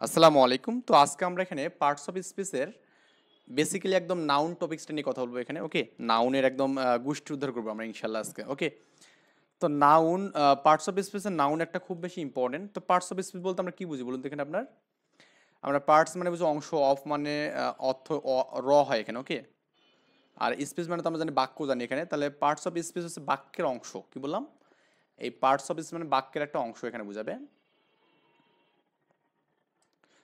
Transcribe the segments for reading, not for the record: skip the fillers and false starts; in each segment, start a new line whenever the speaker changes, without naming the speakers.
আসসালামু আলাইকুম। তো আজকে আমরা এখানে পার্টস অফ স্পিচের বেসিক্যালি একদম নাউন টপিক্সটা নিয়ে কথা বলবো এখানে। ওকে, নাউনের একদম গোষ্ঠী উদ্ধার করবো আমরা ইনশাল্লাহ আজকে। ওকে, তো নাউন, পার্টস অফ স্পিচের নাউন একটা খুব বেশি ইম্পর্টেন্ট। তো পার্টস অফ স্পিচ বলতে আমরা কি বুঝি বলুন তো এখানে আপনার? আমরা পার্টস মানে বুঝি অংশ, অফ মানে অর্থ র হয় এখানে। ওকে, আর স্পিচ মানে তো আমরা জানি বাক্য জানি এখানে। তাহলে পার্টস অফ স্পিচ হচ্ছে বাক্যের অংশ। কি বললাম? এই পার্টস অফ স্পিচ মানে বাক্যের একটা অংশ এখানে বুঝাবে।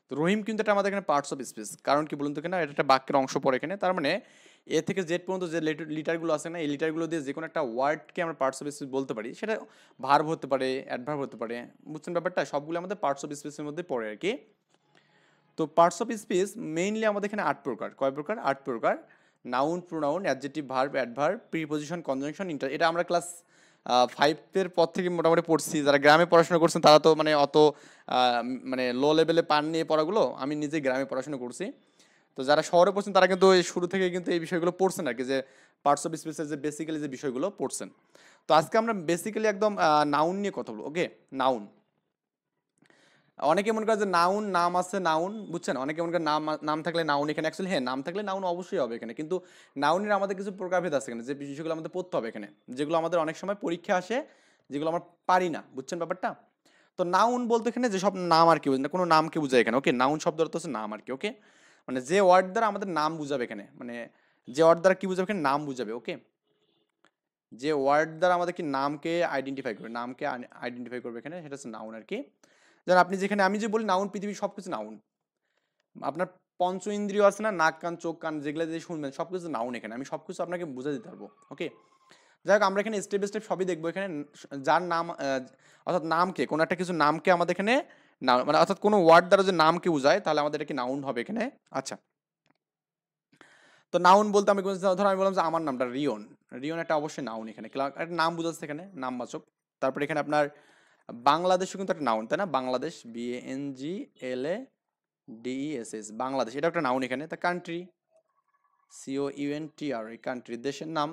তো রহিম কিন্তু এটা আমাদের এখানে পার্টস অফ স্পিচ, কারণ কি বলুন তো কিনা, এটা একটা বাক্যের অংশ পড়ে এখানে। তার মানে এ থেকে জেড পর্যন্ত যে লিটারগুলো আছে না, এই লিটারগুলো দিয়ে যে কোনো একটা ওয়ার্ডকে আমরা পার্টস অফ স্পিচ বলতে পারি। সেটা ভার্ব হতে পারে, অ্যাডভার্ব হতে পারে। বুঝছেন ব্যাপারটা? সবগুলো আমাদের পার্টস অফ স্পিচের মধ্যে পড়ে আর কি। তো পার্টস অফ স্পিচ মেইনলি আমাদের এখানে 8 প্রকার। কয় প্রকার? 8 প্রকার। Noun, pronoun, adjective, verb, adverb, preposition, conjunction, inter. এটা আমরা ক্লাস 5-এর পর থেকে মোটামুটি পড়ছি। যারা গ্রামে পড়াশোনা করছেন তারা তো মানে অত মানে লো লেভেলে পান নিয়ে পড়াগুলো। আমি নিজেই গ্রামে পড়াশোনা করছি। তো যারা শহরে পড়ছেন তারা কিন্তু এই শুরু থেকে কিন্তু এই বিষয়গুলো পড়ছেন আর কি, যে পার্টস অফ স্পিচের যে বেসিক্যালি যে বিষয়গুলো পড়ছেন। তো আজকে আমরা বেসিক্যালি একদম নাউন নিয়ে কথা বলবো। ওকে, নাউন। অনেকে মনে করে যে নাউন, নাম আছে নাউন, বুঝছেন? অনেকে মনে করে নাম নাম থাকলে নাউন এখানে। অ্যাকচুয়ালি হ্যাঁ, নাম থাকলে নাউন অবশ্যই হবে এখানে, কিন্তু নাউনের আমাদের কিছু প্রকারভেদ আছে এখানে, যে বিষয়গুলো আমাদের পড়তে হবে এখানে, যেগুলো আমাদের অনেক সময় পরীক্ষা আসে, যেগুলো আমরা পারি না। বুঝছেন ব্যাপারটা? তো নাউন বলতে এখানে যেসব নাম আর কি, বুঝলেন, কোনো নামকে বোঝায় এখানে। ওকে, নাউন শব্দ অর্থ হচ্ছে নাম আর কি। ওকে, মানে যে ওয়ার্ড দ্বারা আমাদের নাম বুঝাবে এখানে, মানে যে ওয়ার্ড দ্বারা কি বুঝাবে এখানে, নাম বুঝাবে। ওকে, যে ওয়ার্ড দ্বারা আমাদের কি নামকে আইডেন্টিফাই করবে, নামকে আইডেন্টিফাই করবে এখানে, সেটা হচ্ছে নাউন আর কি। যেন আপনি যেখানে, আমি যে বলি নাউন, পৃথিবীর সব কিছু নাউন। আপনার পঞ্চ ইন্দ্রিয় আছে না, নাক কান চোখ কান, যেগুলো দিয়ে শুনবেন সব কিছু নাউন এখানে। আমি সব কিছু আপনাকে বুঝে দিতে পারবো। ওকে, যাই হোক, আমরা এখানে স্টেপ বাই স্টেপ সবই দেখবো এখানে। যার নাম, অর্থাৎ নামকে, কোনো একটা কিছু নামকে আমাদের এখানে নাম, মানে অর্থাৎ কোনো ওয়ার্ড দ্বারা যে নামকে বোঝায়, তাহলে আমাদের এটা কি নাউন হবে এখানে। আচ্ছা, তো নাউন বলতে আমি ধরো আমি বললাম যে আমার নামটা রিয়ন। রিয়ন একটা অবশ্যই নাউন এখানে, একটা নাম বোঝাচ্ছে এখানে, নামবাচক। তারপরে এখানে আপনার বাংলাদেশও কিন্তু একটা নাউন, তাই না? বাংলাদেশ, BANGLADESS, বাংলাদেশ, এটা একটা নাউন এখানে। তা কান্ট্রি, COUNTR, এই কান্ট্রি, দেশের নাম।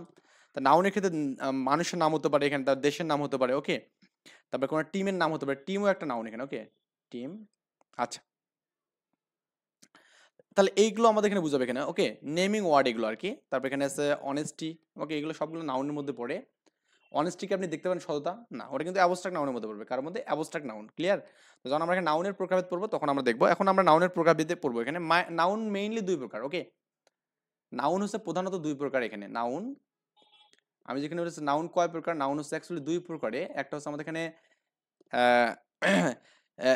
তা নাউনের ক্ষেত্রে মানুষের নাম হতে পারে এখানে, তার দেশের নাম হতে পারে। ওকে, তারপরে কোনো টিমের নাম হতে পারে, টিমও একটা নাউন এখানে। ওকে, টিম। আচ্ছা, তাহলে এইগুলো আমাদের এখানে বুঝাবে এখানে। ওকে, নেমিং ওয়ার্ড এগুলো আর কি। তারপর এখানে আছে অনেস্টি। ওকে, এগুলো সবগুলো নাউনের মধ্যে পড়ে। অনেস্টিকে আপনি দেখতে পারেন সততা, না, ওটা কিন্তু অ্যাবস্ট্রাক্ট নাউনের মধ্যে পড়বে। কার মধ্যে? Abstract noun. ক্লিয়ার? তো যখন আমরা এখানে নাউনের প্রকারভেদ পড়বো তখন আমরা দেখবো। এখন আমরা নাউনের প্রকারভেদে পড়বো এখানে। নাউন মেইনলি 2 প্রকার। ওকে, নাউন হচ্ছে প্রধানত 2 প্রকার এখানে। নাউন, আমি যেখানে বলেছি নাউন কয় প্রকার, নাউন হচ্ছে অ্যাকচুয়ালি 2 প্রকারে। একটা হচ্ছে আমাদের এখানে আহ,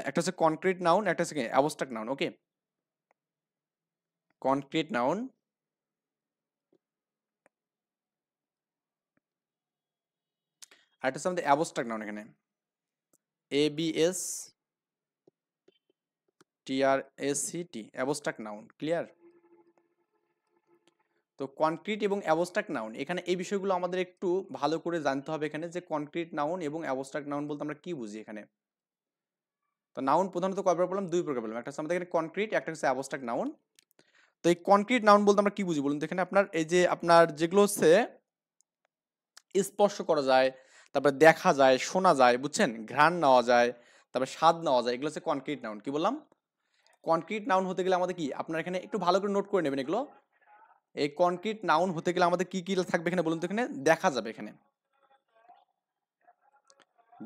একটা হচ্ছে কনক্রিট নাউন, একটা হচ্ছে অ্যাবস্ট্রাক্ট নাউন। ওকে, কনক্রিট নাউন, আর একটা হচ্ছে আমাদের অ্যাবস্ট্রাক্ট নাউন এখানে, ABSTRACT, অ্যাবস্ট্রাক্ট নাউন। ক্লিয়ার? তো কনক্রিট এবং অ্যাবস্ট্রাক্ট নাউন, এখানে এই বিষয়গুলো আমাদের একটু ভালো করে জানতে হবে এখানে, যে কনক্রিট নাউন এবং অ্যাবস্ট্রাক্ট নাউন বলতে আমরা কি বুঝি এখানে। তো নাউন প্রধানত কয় প্রকার বললাম? 2 প্রকার বললাম। একটা হচ্ছে আমাদের এখানে কনক্রিট, একটা হচ্ছে অ্যাবস্ট্রাক্ট নাউন। তো এই কনক্রিট নাউন বলতে আমরা কি বুঝি বলুন তো এখানে? আপনার এই যে আপনার যেগুলো হচ্ছে স্পর্শ করা যায়, তারপরে দেখা যায়, শোনা যায়, বুঝছেন, ঘ্রাণ নেওয়া যায়, তারপরে স্বাদ নেওয়া যায়, এগুলো হচ্ছে কনক্রিট নাউন। কি বললাম? কনক্রিট নাউন হতে গেলে আমাদের কি, আপনার এখানে একটু ভালো করে নোট করে নেবেন এগুলো। এই কনক্রিট নাউন হতে গেলে আমাদের কি কি থাকবে এখানে বলুন তো এখানে? দেখা যাবে এখানে,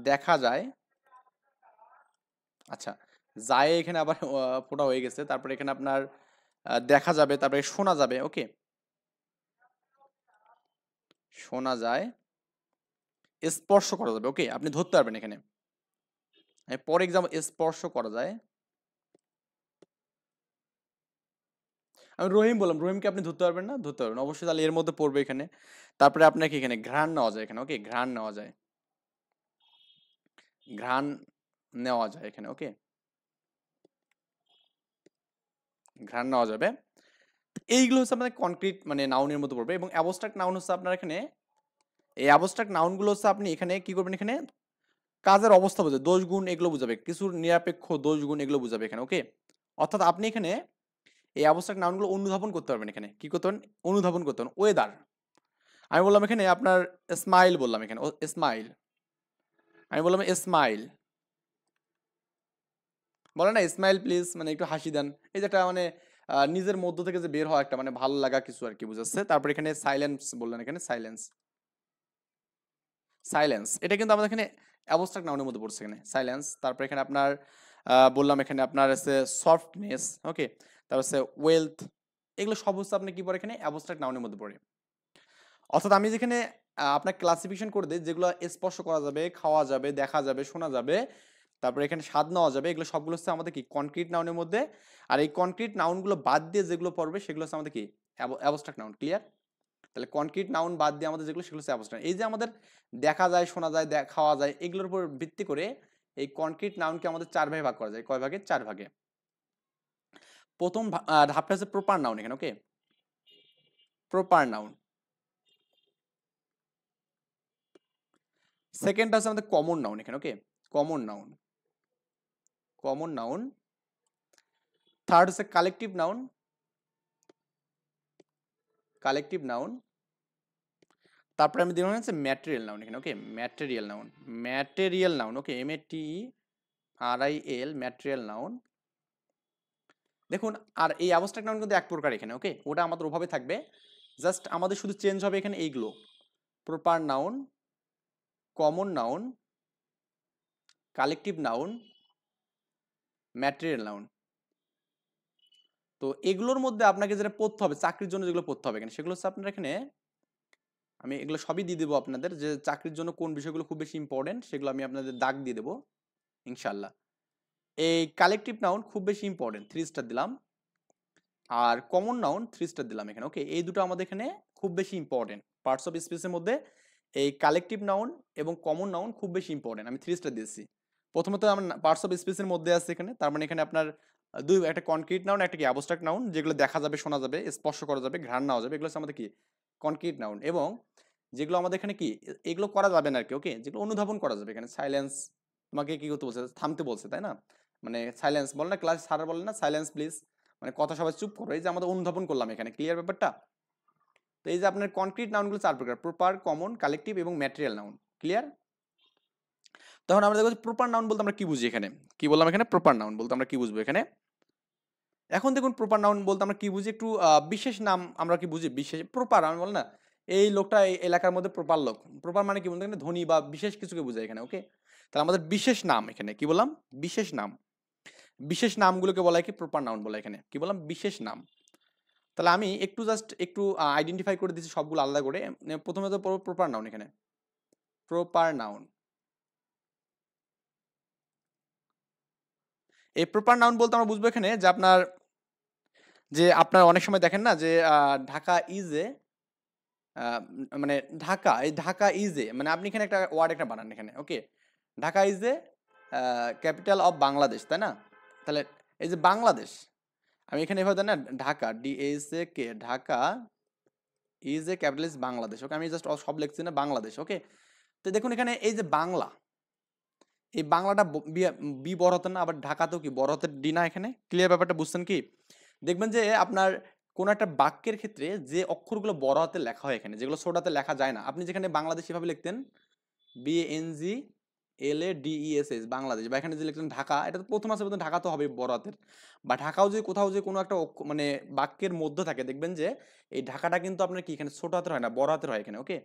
দেখা যায়। আচ্ছা, যায় এখানে আবার ফোঁটা হয়ে গেছে। তারপরে এখানে আপনার দেখা যাবে, তারপরে শোনা যাবে। ওকে, শোনা যায়, স্পর্শ করা যাবে। ওকে, আপনি ধরতে পারবেন এখানে। ফর এক্সাম্পল, স্পর্শ করা যায়। আমি রহিম বললাম, রহিমকে আপনি ধরতে পারবেন না? ধরতে পারবেন অবশ্যই, তাহলে এর মধ্যে পড়বে এখানে। তারপরে আপনাকে এখানে ঘ্রাণ নেওয়া যায় এখানে। ওকে, ঘ্রাণ নেওয়া যায়, ঘ্রাণ নেওয়া যায় এখানে। ওকে, ঘ্রাণ নেওয়া যাবে। এইগুলো হচ্ছে আপনার কনক্রিট মানে নাউনের মধ্যে পড়বে। এবং অ্যাবস্ট্রাক্ট নাউন হচ্ছে আপনার এখানে, এই অ্যাবস্ট্রাক্ট নাউনগুলো হচ্ছে আপনি এখানে কি করবেন, এখানে কাজের অবস্থা বোঝাবে, দোষ গুণ এগুলো বুঝাবে, কিছুর নিরপেক্ষ দোষ গুণ এগুলো বুঝাবে এখানে। ওকে, অর্থাৎ আপনি এখানে এই অ্যাবস্ট্রাক্ট নাউনগুলো অনুধাবন করতে পারবেন এখানে। কি করতে পারবেন? অনুধাবন করতে পারবেন। ওয়েদার, আমি বললাম এখানে আপনার স্মাইল, বললাম এখানে স্মাইল, আমি বললাম স্মাইল, বলে না স্মাইল প্লিজ, মানে একটু হাসি দেন, এই যে একটা মানে নিজের মধ্য থেকে যে বের হওয়া একটা মানে ভালো লাগা কিছু আর কি বুঝাচ্ছে। তারপর এখানে সাইলেন্স বললেন, এখানে সাইলেন্স, সাইলেন্স এটা কিন্তু আমাদের এখানে অ্যাবস্ট্রাক্ট নাউনের মধ্যে পড়ছে এখানে সাইলেন্স। তারপর এখানে আপনার বললাম এখানে আপনার আছে সফটনেস, ওকে, তারপর হচ্ছে ওয়েলথ, এগুলো সব হচ্ছে আপনি কি পড়ে এখানে অ্যাবস্ট্রাক্ট নাউনের মধ্যে পড়ে। অর্থাৎ আমি যেখানে আপনার ক্লাসিফিকেশন করে দিই, যেগুলো স্পর্শ করা যাবে, খাওয়া যাবে, দেখা যাবে, শোনা যাবে, তারপরে এখানে স্বাদ নেওয়া যাবে, এগুলো সবগুলো হচ্ছে আমাদের কি কনক্রিট নাউনের মধ্যে। আর এই কনক্রিট নাউনগুলো বাদ দিয়ে যেগুলো পড়বে সেগুলো হচ্ছে আমাদের কি অ্যাবস্ট্রাক্ট নাউন। ক্লিয়ার? তাহলে কনক্রিট নাউন বাদ দিয়ে আমাদের যেগুলো সেগুলো হচ্ছে অ্যাবস্ট্রাক্ট। এই যে আমাদের দেখা যায়, শোনা যায়, খাওয়া যায়, এগুলোর উপর ভিত্তি করে এই কনক্রিট নাউনকে আমাদের চার ভাগে ভাগ করা যায়। কয় ভাগে? চার ভাগে। প্রথম ধাপটা হচ্ছে প্রপার নাউন এখানে, ওকে, প্রপার নাউন। সেকেন্ডটা হচ্ছে আমাদের কমন নাউন এখানে, okay, common noun, common noun. Third হচ্ছে কালেকটিভ নাউন, কালেকটিভ নাউন। তারপরে আমি দিলাম হচ্ছে ম্যাটেরিয়াল নাউন এখানে, okay, material noun, material noun, okay, MATERIAL, material noun. দেখুন, আর এই অ্যাবস্ট্রাক্ট নাউন কিন্তু এক প্রকার এখানে, ওকে, ওটা আমাদের ওভাবে থাকবে, জাস্ট আমাদের শুধু চেঞ্জ হবে এখানে এইগুলো, proper noun, common noun, collective noun, material noun. তো এগুলোর মধ্যে আপনাকে যেটা পড়তে হবে চাকরির জন্য, যেগুলো পড়তে হবে এখানে সেগুলো হচ্ছে আপনার এখানে, আমি এগুলো সবই দিয়ে দেবো আপনাদের, যে চাকরির জন্য কোন বিষয়গুলো খুব বেশি ইম্পর্টেন্ট সেগুলো আমি আপনাদের দাগ দিয়ে দেবো ইনশাল্লাহ। এই কালেকটিভ নাউন খুব বেশি ইম্পর্টেন্ট, 3 স্টার দিলাম। আর কমন নাউন 3 স্টার দিলাম এখানে, ওকে, এই দুটো আমাদের এখানে খুব বেশি ইম্পর্টেন্ট পার্টস অফ স্পিচের মধ্যে। এই কালেকটিভ নাউন এবং কমন নাউন খুব বেশি ইম্পর্টেন্ট, আমি 3 স্টার দিয়েছি। প্রথমত আমার পার্টস অফ স্পিচের মধ্যে আছে এখানে, তার মানে এখানে আপনার একটা কনক্রিট নাউন, একটা কি অ্যাবস্ট্রাক্ট নাউন, যেগুলো দেখা যাবে, শোনা যাবে, স্পর্শ করা যাবে, ঘ্রাণ নেওয়া যাবে, এগুলো হচ্ছে আমাদের কি কনক্রিট নাউন। এবং যেগুলো আমাদের এখানে কি এগুলো করা যাবে না আর কি, ওকে, যেগুলো অনুধাবন করা যাবে এখানে সাইলেন্স, তোমাকে কি করতে বলছে? থামতে বলছে, তাই না? মানে সাইলেন্স বলে না, ক্লাস স্যার বলে না সাইলেন্স প্লিজ, মানে কথা সবাই চুপ করো, এই যে আমাদের অনুধাবন করলাম এখানে। ক্লিয়ার ব্যাপারটা? তো এই যে আপনার কনক্রিট নাউনগুলো 4 প্রকার, প্রপার, কমন, কালেকটিভ এবং ম্যাটেরিয়াল নাউন। ক্লিয়ার? তখন আমরা দেখব প্রপার নাউন বলতে আমরা কি বুঝি এখানে। কি বললাম এখানে? প্রপার নাউন বলতে আমরা কি বুঝবো এখানে? এখন দেখুন প্রপার নাউন বলতে আমরা কি বুঝি, একটু বিশেষ নাম আমরা কি বুঝি, বিশেষ প্রপার আমি বল না, এই লোকটা এই এলাকার মধ্যে প্রপার লোক, প্রপার মানে কি বলতে এখানে ধনী বা বিশেষ কিছুকে বোঝায় এখানে, ওকে। তাহলে আমাদের বিশেষ নাম এখানে কি বললাম? বিশেষ নাম, বিশেষ নামগুলোকে বলা হয় কি প্রপার নাউন বলা হয় এখানে। কি বললাম? বিশেষ নাম। তাহলে আমি একটু জাস্ট একটু আইডেন্টিফাই করে দিচ্ছি সবগুলো আলাদা করে। প্রথমে তো প্রপার নাউন এখানে, প্রপার নাউন। এই প্রপার নাউন বলতে আমরা বুঝবো এখানে যে আপনার, যে আপনার অনেক সময় দেখেন না যে ঢাকা ইজ এ, মানে ঢাকা, এই ঢাকা ইজ এ, মানে আপনি এখানে একটা ওয়ার্ড একটা বানান এখানে, okay, Dhaka is a capital of Bangladesh, তাই না? তাহলে এই যে বাংলাদেশ, আমি এখানে এভাবে দেন না, Dhaka DACK, Dhaka is a capital is Bangladesh, okay, আমি জাস্ট সব লিখছি না বাংলাদেশ, ওকে। তো দেখুন এখানে এই যে বাংলা, এই বাংলাটা বি বড় হাতের না, আবার ঢাকাতেও কি বড় হাতের ডি না এখানে। ক্লিয়ার ব্যাপারটা বুঝছেন কি? দেখবেন যে আপনার কোন একটা বাক্যের ক্ষেত্রে যে অক্ষরগুলো বড় হাতে লেখা হয় এখানে, যেগুলো ছোট হাতে লেখা যায় না, আপনি যেখানে বাংলাদেশ এভাবে লিখতেন BANGLADESS বাংলাদেশ, বা এখানে যে লিখতেন ঢাকা, এটা তো প্রথম আছে প্রথম ঢাকা তো হবে বড় হাতের। বা ঢাকাও যে কোথাও যে কোনো একটা মানে বাক্যের মধ্যে থাকে, দেখবেন যে এই ঢাকাটা কিন্তু আপনার কি এখানে ছোট হাতের হয় না, বড় হাতের হয় এখানে, ওকে।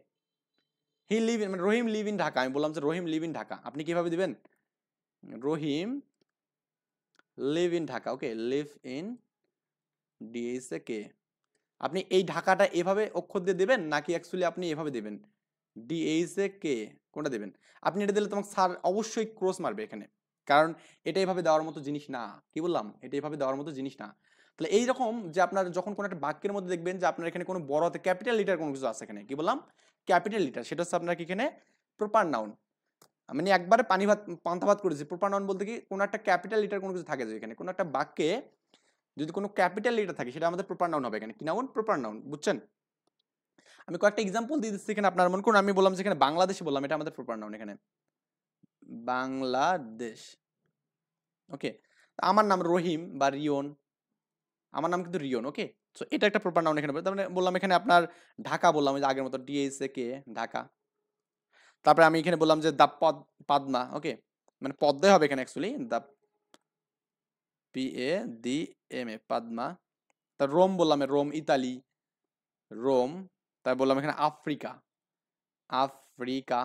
হি লিভ ইন, মানে রহিম লিভ ইন ঢাকা, আমি বললাম যে রহিম লিভ ইন ঢাকা, আপনি কিভাবে দিবেন? Rahim live in Dhaka, okay, live in DACK। আপনি এই ঢাকাটা এভাবে অক্ষর দিয়ে দেবেন নাকি অ্যাকচুয়ালি আপনি এভাবে দেবেন DACK, কোনটা দেবেন? আপনি এটা দিলে তোমাকে স্যার অবশ্যই ক্রস মারবে এখানে, কারণ এটা এভাবে দেওয়ার মতো জিনিস না। কি বললাম? এটা এভাবে দেওয়ার মতো জিনিস না। তাহলে এইরকম যে আপনার যখন কোনো একটা বাক্যের মধ্যে দেখবেন যে আপনার এখানে কোনো বড় হাতে ক্যাপিটাল লিটার কোনো কিছু আছে এখানে, কি বললাম? ক্যাপিটাল লিটার, সেটা হচ্ছে আপনার কি এখানে প্রপার নাউন। মানে একবারে পানি ভাত পান্তা ভাত করেছি। প্রপার নাউন বলতে কি কোনো একটা ক্যাপিটাল লিটার কোনো কিছু থাকে, যে এখানে কোনো একটা বাক্যে যদি কোনো ক্যাপিটাল লিটার থাকে সেটা আমাদের প্রপার নাউন হবে এখানে। কি নাউন? প্রপার নাউন, বুঝছেন? আমি কয়েকটা এক্সাম্পল দিয়ে দিচ্ছি এখানে, আপনার মনে করুন আমি বললাম যে এখানে বাংলাদেশে বললাম, এটা আমাদের প্রপার নাউন এখানে বাংলাদেশ, ওকে। আমার নাম রহিম বা রিয়ন, আমার নাম কিন্তু রিয়ন, ওকে। সো এটা একটা প্রপার নাউন এখানে, তার মানে বললাম এখানে আপনার ঢাকা বললাম, ওই যে আগের মতো DACK, ঢাকা। তারপরে আমি এখানে বললাম যে দা পাদমা, ওকে, মানে পদ্মায় হবে এখানে অ্যাকচুয়ালি, দা PADMA, পাদমা। তা রোম বললাম, রোম ইতালি, রোম। তাই বললাম এখানে আফ্রিকা, আফ্রিকা।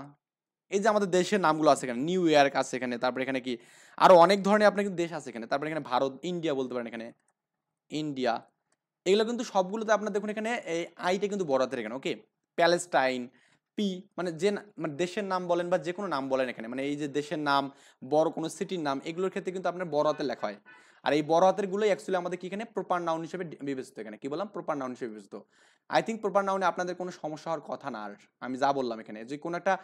এই যে আমাদের দেশের নামগুলো আছে এখানে, নিউ ইয়র্ক আছে এখানে, তারপরে এখানে কি আরো অনেক ধরনের আপনার কিন্তু দেশ আছে এখানে, তারপরে এখানে ভারত, ইন্ডিয়া বলতে পারেন এখানে, ইন্ডিয়া। এগুলো কিন্তু সবগুলোতে আপনার দেখুন এখানে এই আইটা কিন্তু বড় হাতের এখানে, ওকে। প্যালেস্টাইন, পি, মানে যে মানে দেশের নাম বলেন বা যে কোনো নাম বলেন এখানে, মানে এই যে দেশের নাম, বড় কোনো সিটির নাম, এগুলোর ক্ষেত্রে কিন্তু আপনার বড় হাতে লেখা হয়। আর এই বড় হাতের গুলোই অ্যাকচুয়ালি আমাদের কি এখানে প্রপার নাউন হিসেবে বিবেচিত, এখানে কি বললাম, প্রপার নাউন হিসেবে বিবেচিত। আই থিঙ্ক প্রপার নাউনে আপনাদের কোনো সমস্যা হওয়ার কথা না। আর আমি যা বললাম এখানে, যে কোনো একটা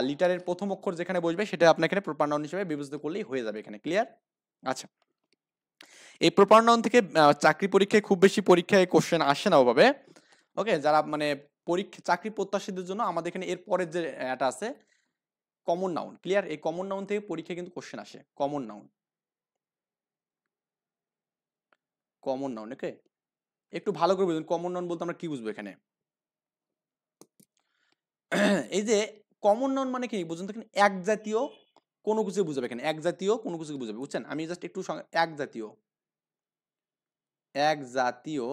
লিটারের প্রথম অক্ষর যেখানে বসবে সেটা আপনার এখানে প্রপার নাউন হিসেবে বিবেচিত করলেই হয়ে যাবে এখানে, ক্লিয়ার? আচ্ছা, এই প্রপার নাউন থেকে চাকরি পরীক্ষায় খুব বেশি পরীক্ষায় কোশ্চেন আসে না ওভাবে, ওকে। যারা মানে পরীক্ষা চাকরি প্রত্যাশীদের জন্য আমাদের এখানে এর পরের যে এটা আছে কমন নাউন, ক্লিয়ার? এই কমন নাউন থেকে পরীক্ষায় কিন্তু কোশ্চেন আসে, কমন নাউন, কমন নাউন, ওকে। একটু ভালো করে বুঝুন কমন নাউন বলতে আমরা কি বুঝবো এখানে। এই যে কমন নাউন মানে কি বুঝুন তো, এখানে এক জাতীয় কোনো কিছু বুঝাবে, এখানে এক জাতীয় কোনো কিছু বুঝাবে, বুঝছেন? আমি জাস্ট একটু এক জাতীয়, এক জাতীয়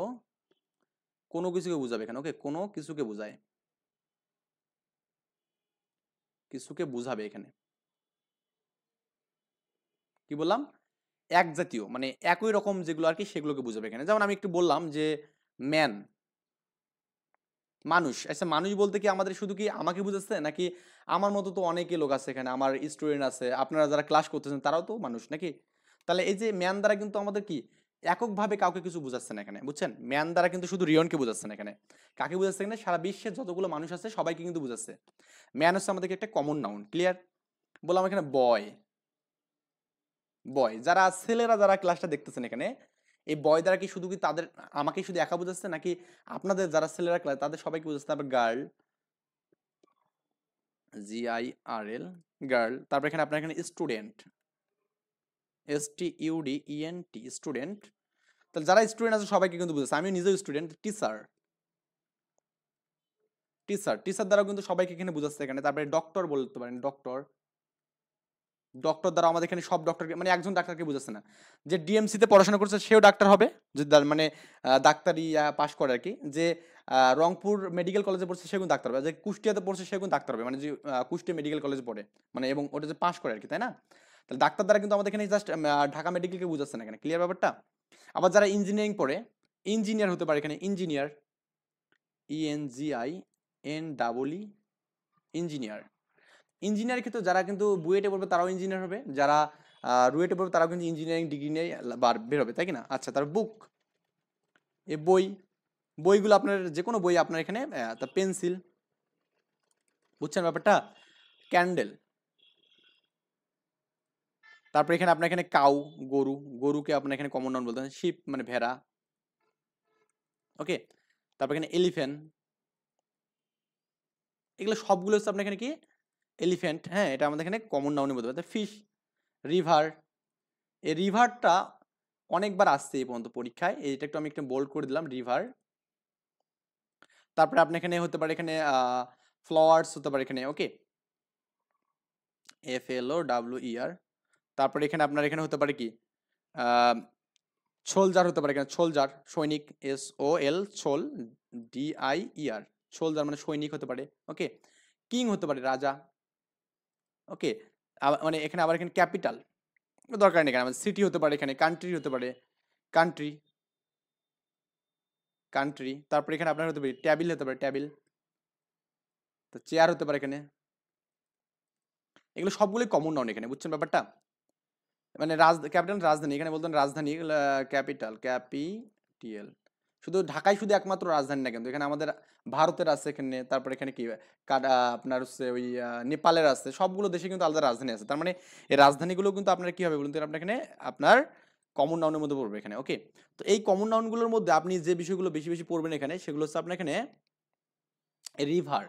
কোনো কিছুকে বুঝাবে এখানে, ওকে। কোনো কিছুকে বুঝায়, কিছুকে বুঝাবে এখানে, কি বললাম, এক জাতীয় মানে একই রকম যেগুলো আর কি সেগুলোকে বুঝাবে এখানে। যেমন আমি একটু বললাম যে ম্যান, মানুষ। আচ্ছা, মানুষ বলতে কি আমাদের শুধু কি আমাকে বুঝাচ্ছে, নাকি আমার মতো তো অনেকে লোক আছে এখানে, আমার স্টুডেন্ট আছে, আপনারা যারা ক্লাস করতেছেন তারাও তো মানুষ নাকি? তাহলে এই যে ম্যান দ্বারা কিন্তু আমাদের কি এককভাবে কাউকে কিছু বুঝাচ্ছে না এখানে, বুঝছেন? ম্যান দ্বারা কিন্তু শুধু রিয়নকে বুঝাচ্ছে না এখানে। কাকে বুঝাচ্ছে এখানে? সারা বিশ্বের যতগুলো মানুষ আছে সবাইকে কিন্তু বুঝাচ্ছে। ম্যান হচ্ছে আমাদেরকে একটা কমন নাউন, ক্লিয়ার? বললাম এখানে বয়, বয় যারা ছেলেরা যারা ক্লাসটা দেখতেছেন এখানে, এই বয় দ্বারা কি শুধু কি তাদের আমাকে শুধু একা বুঝাচ্ছে, নাকি আপনাদের যারা ছেলেরা ক্লাস তাদের সবাইকে বুঝাচ্ছে? তারপর গার্ল, GIRL, গার্ল। তারপর এখানে আপনার এখানে স্টুডেন্ট, STUDENT, স্টুডেন্ট। তাহলে যারা স্টুডেন্ট আছে সবাইকে কিন্তু বুঝাচ্ছে। আমি নিজেও স্টুডেন্ট। টিচার, টিচার, টিচার দ্বারাও কিন্তু সবাইকে এখানে বুঝাচ্ছে এখানে। তারপরে ডক্টর বলতে পারেন, ডক্টর, ডক্টর দ্বারা আমাদের এখানে সব ডক্টরকে মানে একজন ডাক্তারকে বুঝাচ্ছে না। যে DMC তে পড়াশোনা করছে সেও ডাক্তার হবে, যে মানে ডাক্তারি পাশ করে আর কি। যে রংপুর মেডিকেল কলেজে পড়ছে সেও কিন্তু ডাক্তার হবে, যে কুষ্টিয়াতে পড়ছে সেও কিন্তু ডাক্তার হবে, মানে যে কুষ্টিয়া মেডিকেল কলেজে পড়ে, মানে এবং ওটা যে পাশ করে আর কি, তাই না? তাহলে ডাক্তার দ্বারা কিন্তু আমাদের এখানে জাস্ট ঢাকা মেডিকেলকে বুঝাচ্ছে না এখানে, ক্লিয়ার ব্যাপারটা? আবার যারা ইঞ্জিনিয়ারিং পড়ে, ইঞ্জিনিয়ার হতে পারে এখানে, ইঞ্জিনিয়ার, ENGIN, ইঞ্জিনিয়ার। ইঞ্জিনিয়ার ক্ষেত্রে যারা কিন্তু বুয়েটে পড়বে তারাও ইঞ্জিনিয়ার হবে, যারা রুয়েটে পড়বে তারাও কিন্তু ইঞ্জিনিয়ারিং ডিগ্রি নিয়ে বের হবে, তাই কি না? আচ্ছা, তার বুক, এ বই, বইগুলো আপনার যে কোনো বই আপনার এখানে, তার পেন্সিল, বুঝছেন ব্যাপারটা? ক্যান্ডেল। তারপর এখানে আপনার এখানে কাউ, গরু, গরুকে আপনার এখানে কমন নাউন বলতে হয়। শিপ মানে ভেড়া, ওকে। তারপর এখানে এলিফ্যান্ট, এগুলো সবগুলো হচ্ছে আপনার এখানে কি এলিফ্যান্ট, হ্যাঁ, এটা আমাদের এখানে কমন নাউনে বলতে পারে। ফিশ, রিভার, এই রিভারটা অনেকবার আসছে এই পর্যন্ত পরীক্ষায়, এইটা একটু আমি একটু বোল্ড করে দিলাম, রিভার। তারপরে আপনি এখানে হতে পারে এখানে ফ্লাওয়ার্স হতে পারে এখানে, ওকে, FLOWER। তারপরে এখানে আপনার এখানে হতে পারে কি সোলজার হতে পারে এখানে, সোলজার, সৈনিক, SOL, সোল, DIER, সোলজার মানে সৈনিক হতে পারে, ওকে। কিং হতে পারে রাজা, ওকে। মানে এখানে আবার এখানে ক্যাপিটাল দরকার নেই এখানে, সিটি হতে পারে এখানে, কান্ট্রি হতে পারে, কান্ট্রি, কান্ট্রি। তারপরে এখানে আপনার হতে পারে টেবিল হতে পারে, টেবিল। তো চেয়ার হতে পারে এখানে। এগুলো সবগুলোই কমন নাউন এখানে, বুঝছেন ব্যাপারটা? মানে ক্যাপিটাল রাজধানী, এখানে বলতেন রাজধানী, ক্যাপিটাল, ক্যাপিটিএল। শুধু ঢাকায় শুধু একমাত্র রাজধানী না, কিন্তু এখানে আমাদের ভারতের আছে এখানে, তারপর এখানে কি আপনার হচ্ছে ওই নেপালের আছে, সবগুলো দেশে কিন্তু আলাদা রাজধানী আছে। তার মানে এই রাজধানীগুলো কিন্তু আপনার কি হবে বলুন তো, আপনার এখানে আপনার কমন নাউনের মধ্যে পড়বে এখানে, ওকে। তো এই কমন নাউনগুলোর মধ্যে আপনি যে বিষয়গুলো বেশি বেশি পড়বেন এখানে, সেগুলো হচ্ছে আপনার এখানে রিভার,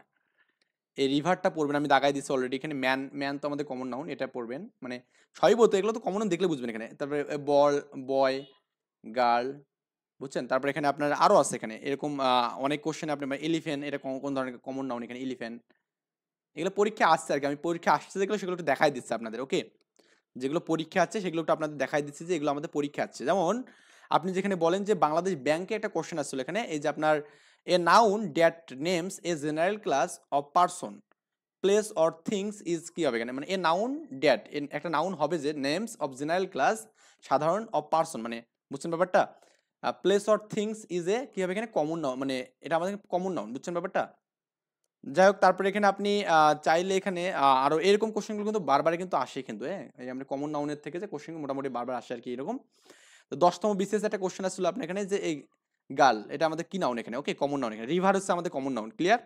এই রিভারটা পড়বেন, আমি দাগাই দিচ্ছি অলরেডি এখানে। ম্যান, ম্যান তো আমাদের কমন নাউন, এটা পড়বেন, মানে সবই বলতে এগুলো তো কমন নাউন দেখলে বুঝবেন এখানে। তারপরে বল, বয়, গার্ল, বুঝছেন? তারপরে এখানে আপনার আরো আছে এখানে এরকম অনেক কোশ্চেন আপনি, এলিফ্যান্ট, এটা কোন ধরনের কমন নাউন এখানে, এলিফ্যান্ট। এগুলো পরীক্ষা আসছে আর কি, আমি পরীক্ষা আসছে যেগুলো সেগুলো একটু দেখাই দিচ্ছি আপনাদের, ওকে। যেগুলো পরীক্ষা আছে সেগুলো একটু আপনাদের দেখাই দিচ্ছি যে এগুলো আমাদের পরীক্ষা আছে। যেমন আপনি যেখানে বলেন যে বাংলাদেশ ব্যাংকে একটা কোশ্চেন আসছিল এখানে, এই যে আপনার a noun that names a general class of person place or things is কি হবে এখানে, মানে এ নাউন ড্যাট একটা নাউন হবে যে নেমস অফ জেনারেল ক্লাস সাধারণ অফ পারসন, মানে বুঝছেন ব্যাপারটা, place or things is a কি হবে এখানে কমন নাউন, মানে এটা আমাদের কমন নাউন, বুঝছেন ব্যাপারটা। যাই হোক, তারপরে এখানে আপনি চাইলে এখানে আরো এরকম কোশ্চেনগুলো কিন্তু বারবারই কিন্তু আসে কিন্তু, হ্যাঁ, এই আমরা কমন নাউনের থেকে যে কোশ্চেন মোটামুটি বারবার আসে আর কি এরকম। তো 10তম বিসিএস একটা কোশ্চেন আসছিল আপনার এখানে যে এই গার্ল এটা আমাদের কি নাউন এখানে, ওকে কমন নাউন এখানে, রিভার হচ্ছে আমাদের কমন নাউন, ক্লিয়ার।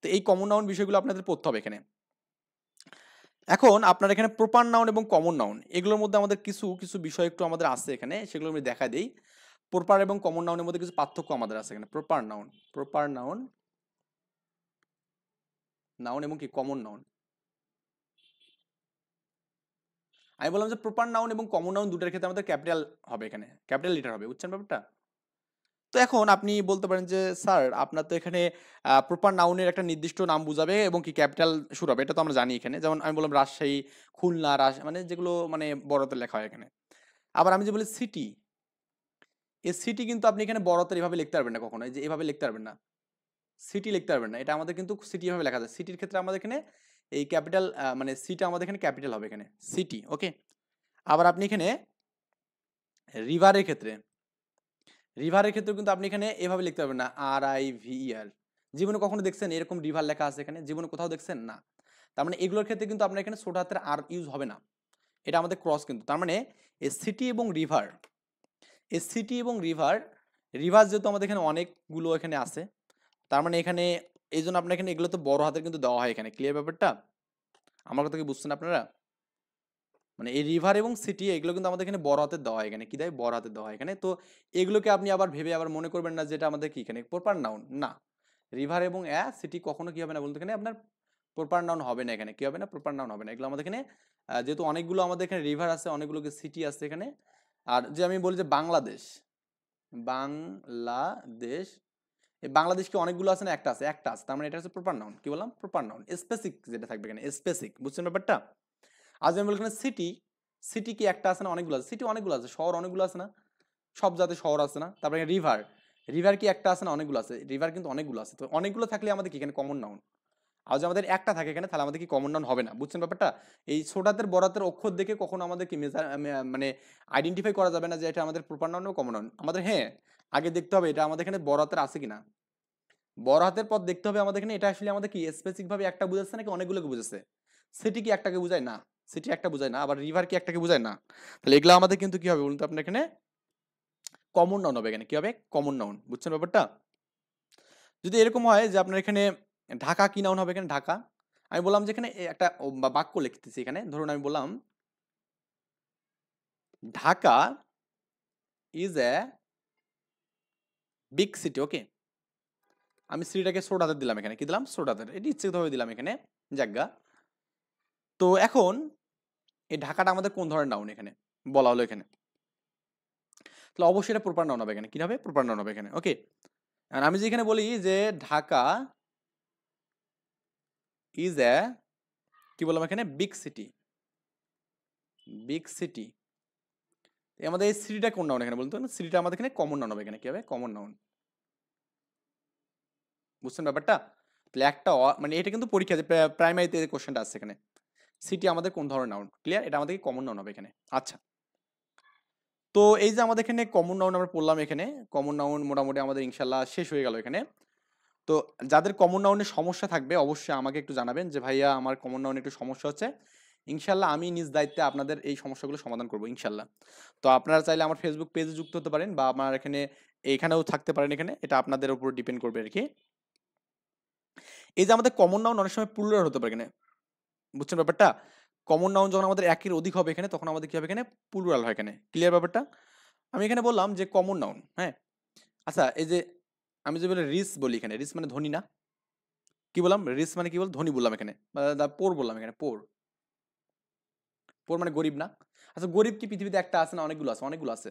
তো এই কমন নাউন বিষয়গুলো আপনাদের পড়তে হবে এখানে। এখন আপনার এখানে প্রপার নাউন এবং কমন নাউন এগুলোর মধ্যে আমাদের কিছু কিছু বিষয় একটু আমাদের আছে এখানে, সেগুলো আমি দেখা দিই। প্রপার এবং কমন নাউনের মধ্যে কিছু পার্থক্য আমাদের আছে এখানে। প্রপার নাউন নাউন এবং কি কমন নাউন। আমি বললাম যে প্রপার নাউন এবং কমন নাউন দুটার ক্ষেত্রে আমাদের ক্যাপিটাল হবে এখানে, ক্যাপিটাল লিটার হবে, বুঝছেন ব্যাপারটা। তো এখন আপনি বলতে পারেন যে স্যার আপনার তো এখানে প্রপার নাউনের একটা নির্দিষ্ট নাম বুঝাবে এবং কি ক্যাপিটাল শুরু হবে, এটা তো আমরা জানি এখানে। যেমন আমি বললাম রাজশাহী, খুলনা, মানে যেগুলো মানে বড়তে লেখা হয় এখানে। আবার আমি যে বলি সিটি, এই সিটি কিন্তু আপনি এখানে বড়তে এভাবে লিখতে পারবেন না কখনো, এই যে এভাবে লিখতে পারবেন না, সিটি লিখতে পারবেন না, এটা আমাদের কিন্তু সিটি ভাবে লেখা যায়। সিটির ক্ষেত্রে আমাদের এখানে এই ক্যাপিটাল মানে সিটা আমাদের এখানে ক্যাপিটাল হবে এখানে সিটি, ওকে। আবার আপনি এখানে রিভারের ক্ষেত্রে, কিন্তু আপনি এখানে এভাবে লিখতে পারবেন না, RIVER। জীবনে কখনো দেখছেন এরকম রিভার লেখা আছে এখানে? জীবনে কোথাও দেখছেন না। তার মানে এগুলোর ক্ষেত্রে কিন্তু আপনার এখানে ছোট হাতের আর ইউজ হবে না, এটা আমাদের ক্রস কিন্তু। তার মানে এই সিটি এবং রিভার, রিভার যেহেতু আমাদের এখানে অনেকগুলো এখানে আছে, তার মানে এখানে এই জন্য আপনার এখানে এগুলো তো বড় হাতের কিন্তু দেওয়া হয় এখানে, ক্লিয়ার ব্যাপারটা। আমার কথা কি বুঝছেন আপনারা? মানে এই রিভার এবং সিটি এগুলো কিন্তু আমাদের এখানে বড় হাতের দেওয়া হয় এখানে, কি দেয়, বড় হাতের দেওয়া হয় এখানে। তো এগুলোকে আপনি আবার ভেবে আবার মনে করবেন না যেটা আমাদের কি এখানে প্রপার নাউন, না। রিভার এবং সিটি কখনো কি হবে না বলতে, এখানে আপনার প্রপার নাউন হবে না এখানে, কি হবে না, প্রপার নাউন হবে না। এগুলো আমাদের এখানে যেহেতু অনেকগুলো আমাদের এখানে রিভার আছে, অনেকগুলো সিটি আছে এখানে। আর যে আমি বলি যে বাংলাদেশ, বাংলাদেশ, এই বাংলাদেশ কি অনেকগুলো আছে না একটা আছে, একটা আছে, তার মানে এটা হচ্ছে প্রপার নাউন। কি বললাম, প্রপার নাউন, স্পেসিফিক যেটা থাকবে এখানে, স্পেসিফিক, বুঝছেন ব্যাপারটা। আজ আমি বলি এখানে সিটি, সিটি কি একটা আছে না অনেকগুলো আছে, সিটি অনেকগুলো আছে, শহর অনেকগুলো আছে না, সব জাতের শহর আছে না। তারপরে রিভার, রিভার কি একটা আছে না অনেকগুলো আছে, রিভার কিন্তু অনেকগুলো আছে। তো অনেকগুলো থাকলে আমাদের কি এখানে কমন নাউন। আর যদি আমাদের একটা থাকে এখানে তাহলে আমাদের কি কমন নাউন হবে না, বুঝছেন ব্যাপারটা। এই ছোটাতের বড়াতের অক্ষর দেখে কখনো আমাদের কি মানে আইডেন্টিফাই করা যাবে না যে এটা আমাদের প্রপার নাউন ও কমন নাউন আমাদের। হ্যাঁ, আগে দেখতে হবে এটা আমাদের এখানে বড় হাতের আছে কিনা, বড় হাতের পর দেখতে হবে আমাদের এখানে এটা আসলে আমাদের কি স্পেসিফিক ভাবে একটা বুঝাচ্ছে নাকি অনেকগুলোকে বুঝাচ্ছে। সিটি কি একটাকে বোঝায় না, সিটি একটা বোঝায় না, আবার রিভার কি একটাকে বোঝায় না। তাহলে এগুলো আমাদের কিন্তু কি হবে বলুন তো আপনার এখানে কমন নাউন হবে এখানে, কি হবে, কমন নাউন, বুঝছেন ব্যাপারটা। যদি এরকম হয় যে আপনার এখানে ঢাকা কি নাউন হবে এখানে, ঢাকা। আমি বললাম যে এখানে একটা বাক্য লিখতেছি এখানে, ধরুন আমি বললাম Dhaka is a big city, okay. আমি সিটিটাকে ছোট হাতের দিলাম এখানে, কি দিলাম, ছোট হাতের, এটি ইচ্ছাকৃতভাবে দিলাম এখানে জায়গা। তো এখন এই ঢাকাটা আমাদের কোন ধরনের নাউন এখানে বলা হলো এখানে, তাহলে অবশ্যই এটা প্রপার নাউন হবে এখানে, কি হবে, প্রপার নাউন হবে এখানে, ওকে। আর আমি যে এখানে বলি যে ঢাকা ইজ এ, কি বললাম এখানে, বিগ সিটি, বিগ সিটি। আমাদের এই সিটিটা কোন নাউন এখানে বলুন তো, সিটিটা আমাদের এখানে কমন নাউন হবে এখানে, কি হবে, কমন নাউন, বুঝছেন ব্যাপারটা। তাহলে একটা মানে এটা কিন্তু পরীক্ষা প্রাইমারিতে কোশ্চেনটা আছে এখানে, সিটি আমাদের কোন ধরনের নাউন, ক্লিয়ার, এটা আমাদের কমন নাউন হবে এখানে। আচ্ছা, তো এই যে আমাদের এখানে কমন নাউন আমরা পড়লাম এখানে, কমন নাউন মোটামুটি আমাদের ইনশাল্লাহ শেষ হয়ে গেল এখানে। তো যাদের কমন নাউনের সমস্যা থাকবে অবশ্যই আমাকে একটু জানাবেন যে ভাইয়া আমার কমন নাউনে একটু সমস্যা হচ্ছে, ইনশাল্লাহ আমি নিজ দায়িত্বে আপনাদের এই সমস্যাগুলো সমাধান করবো ইনশাল্লাহ। তো আপনারা চাইলে আমার ফেসবুক পেজে যুক্ত হতে পারেন বা আমার এখানে এইখানেও থাকতে পারেন এখানে, এটা আপনাদের উপর ডিপেন্ড করবে আর কি। এই যে আমাদের কমন নাউন অনেক সময় প্লুরাল হতে পারে এখানে, বুঝছেন ব্যাপারটা। কমন নাউন যখন আমাদের একের অধিক হবে এখানে তখন আমাদের কি হবে এখানে, প্লুরাল হয় এখানে, ক্লিয়ার ব্যাপারটা। আমি এখানে বললাম যে কমন নাউন, হ্যাঁ। আচ্ছা, এই যে আমি যে বলে রিস বলি এখানে, রিস মানে ধনী না, কি বললাম, রিস মানে কি বল, ধনী বললাম এখানে, পোর বললাম এখানে, পোর, পোর মানে গরিব না। আচ্ছা, গরিব কি পৃথিবীতে একটা আছে না অনেকগুলো আছে, অনেকগুলো আছে।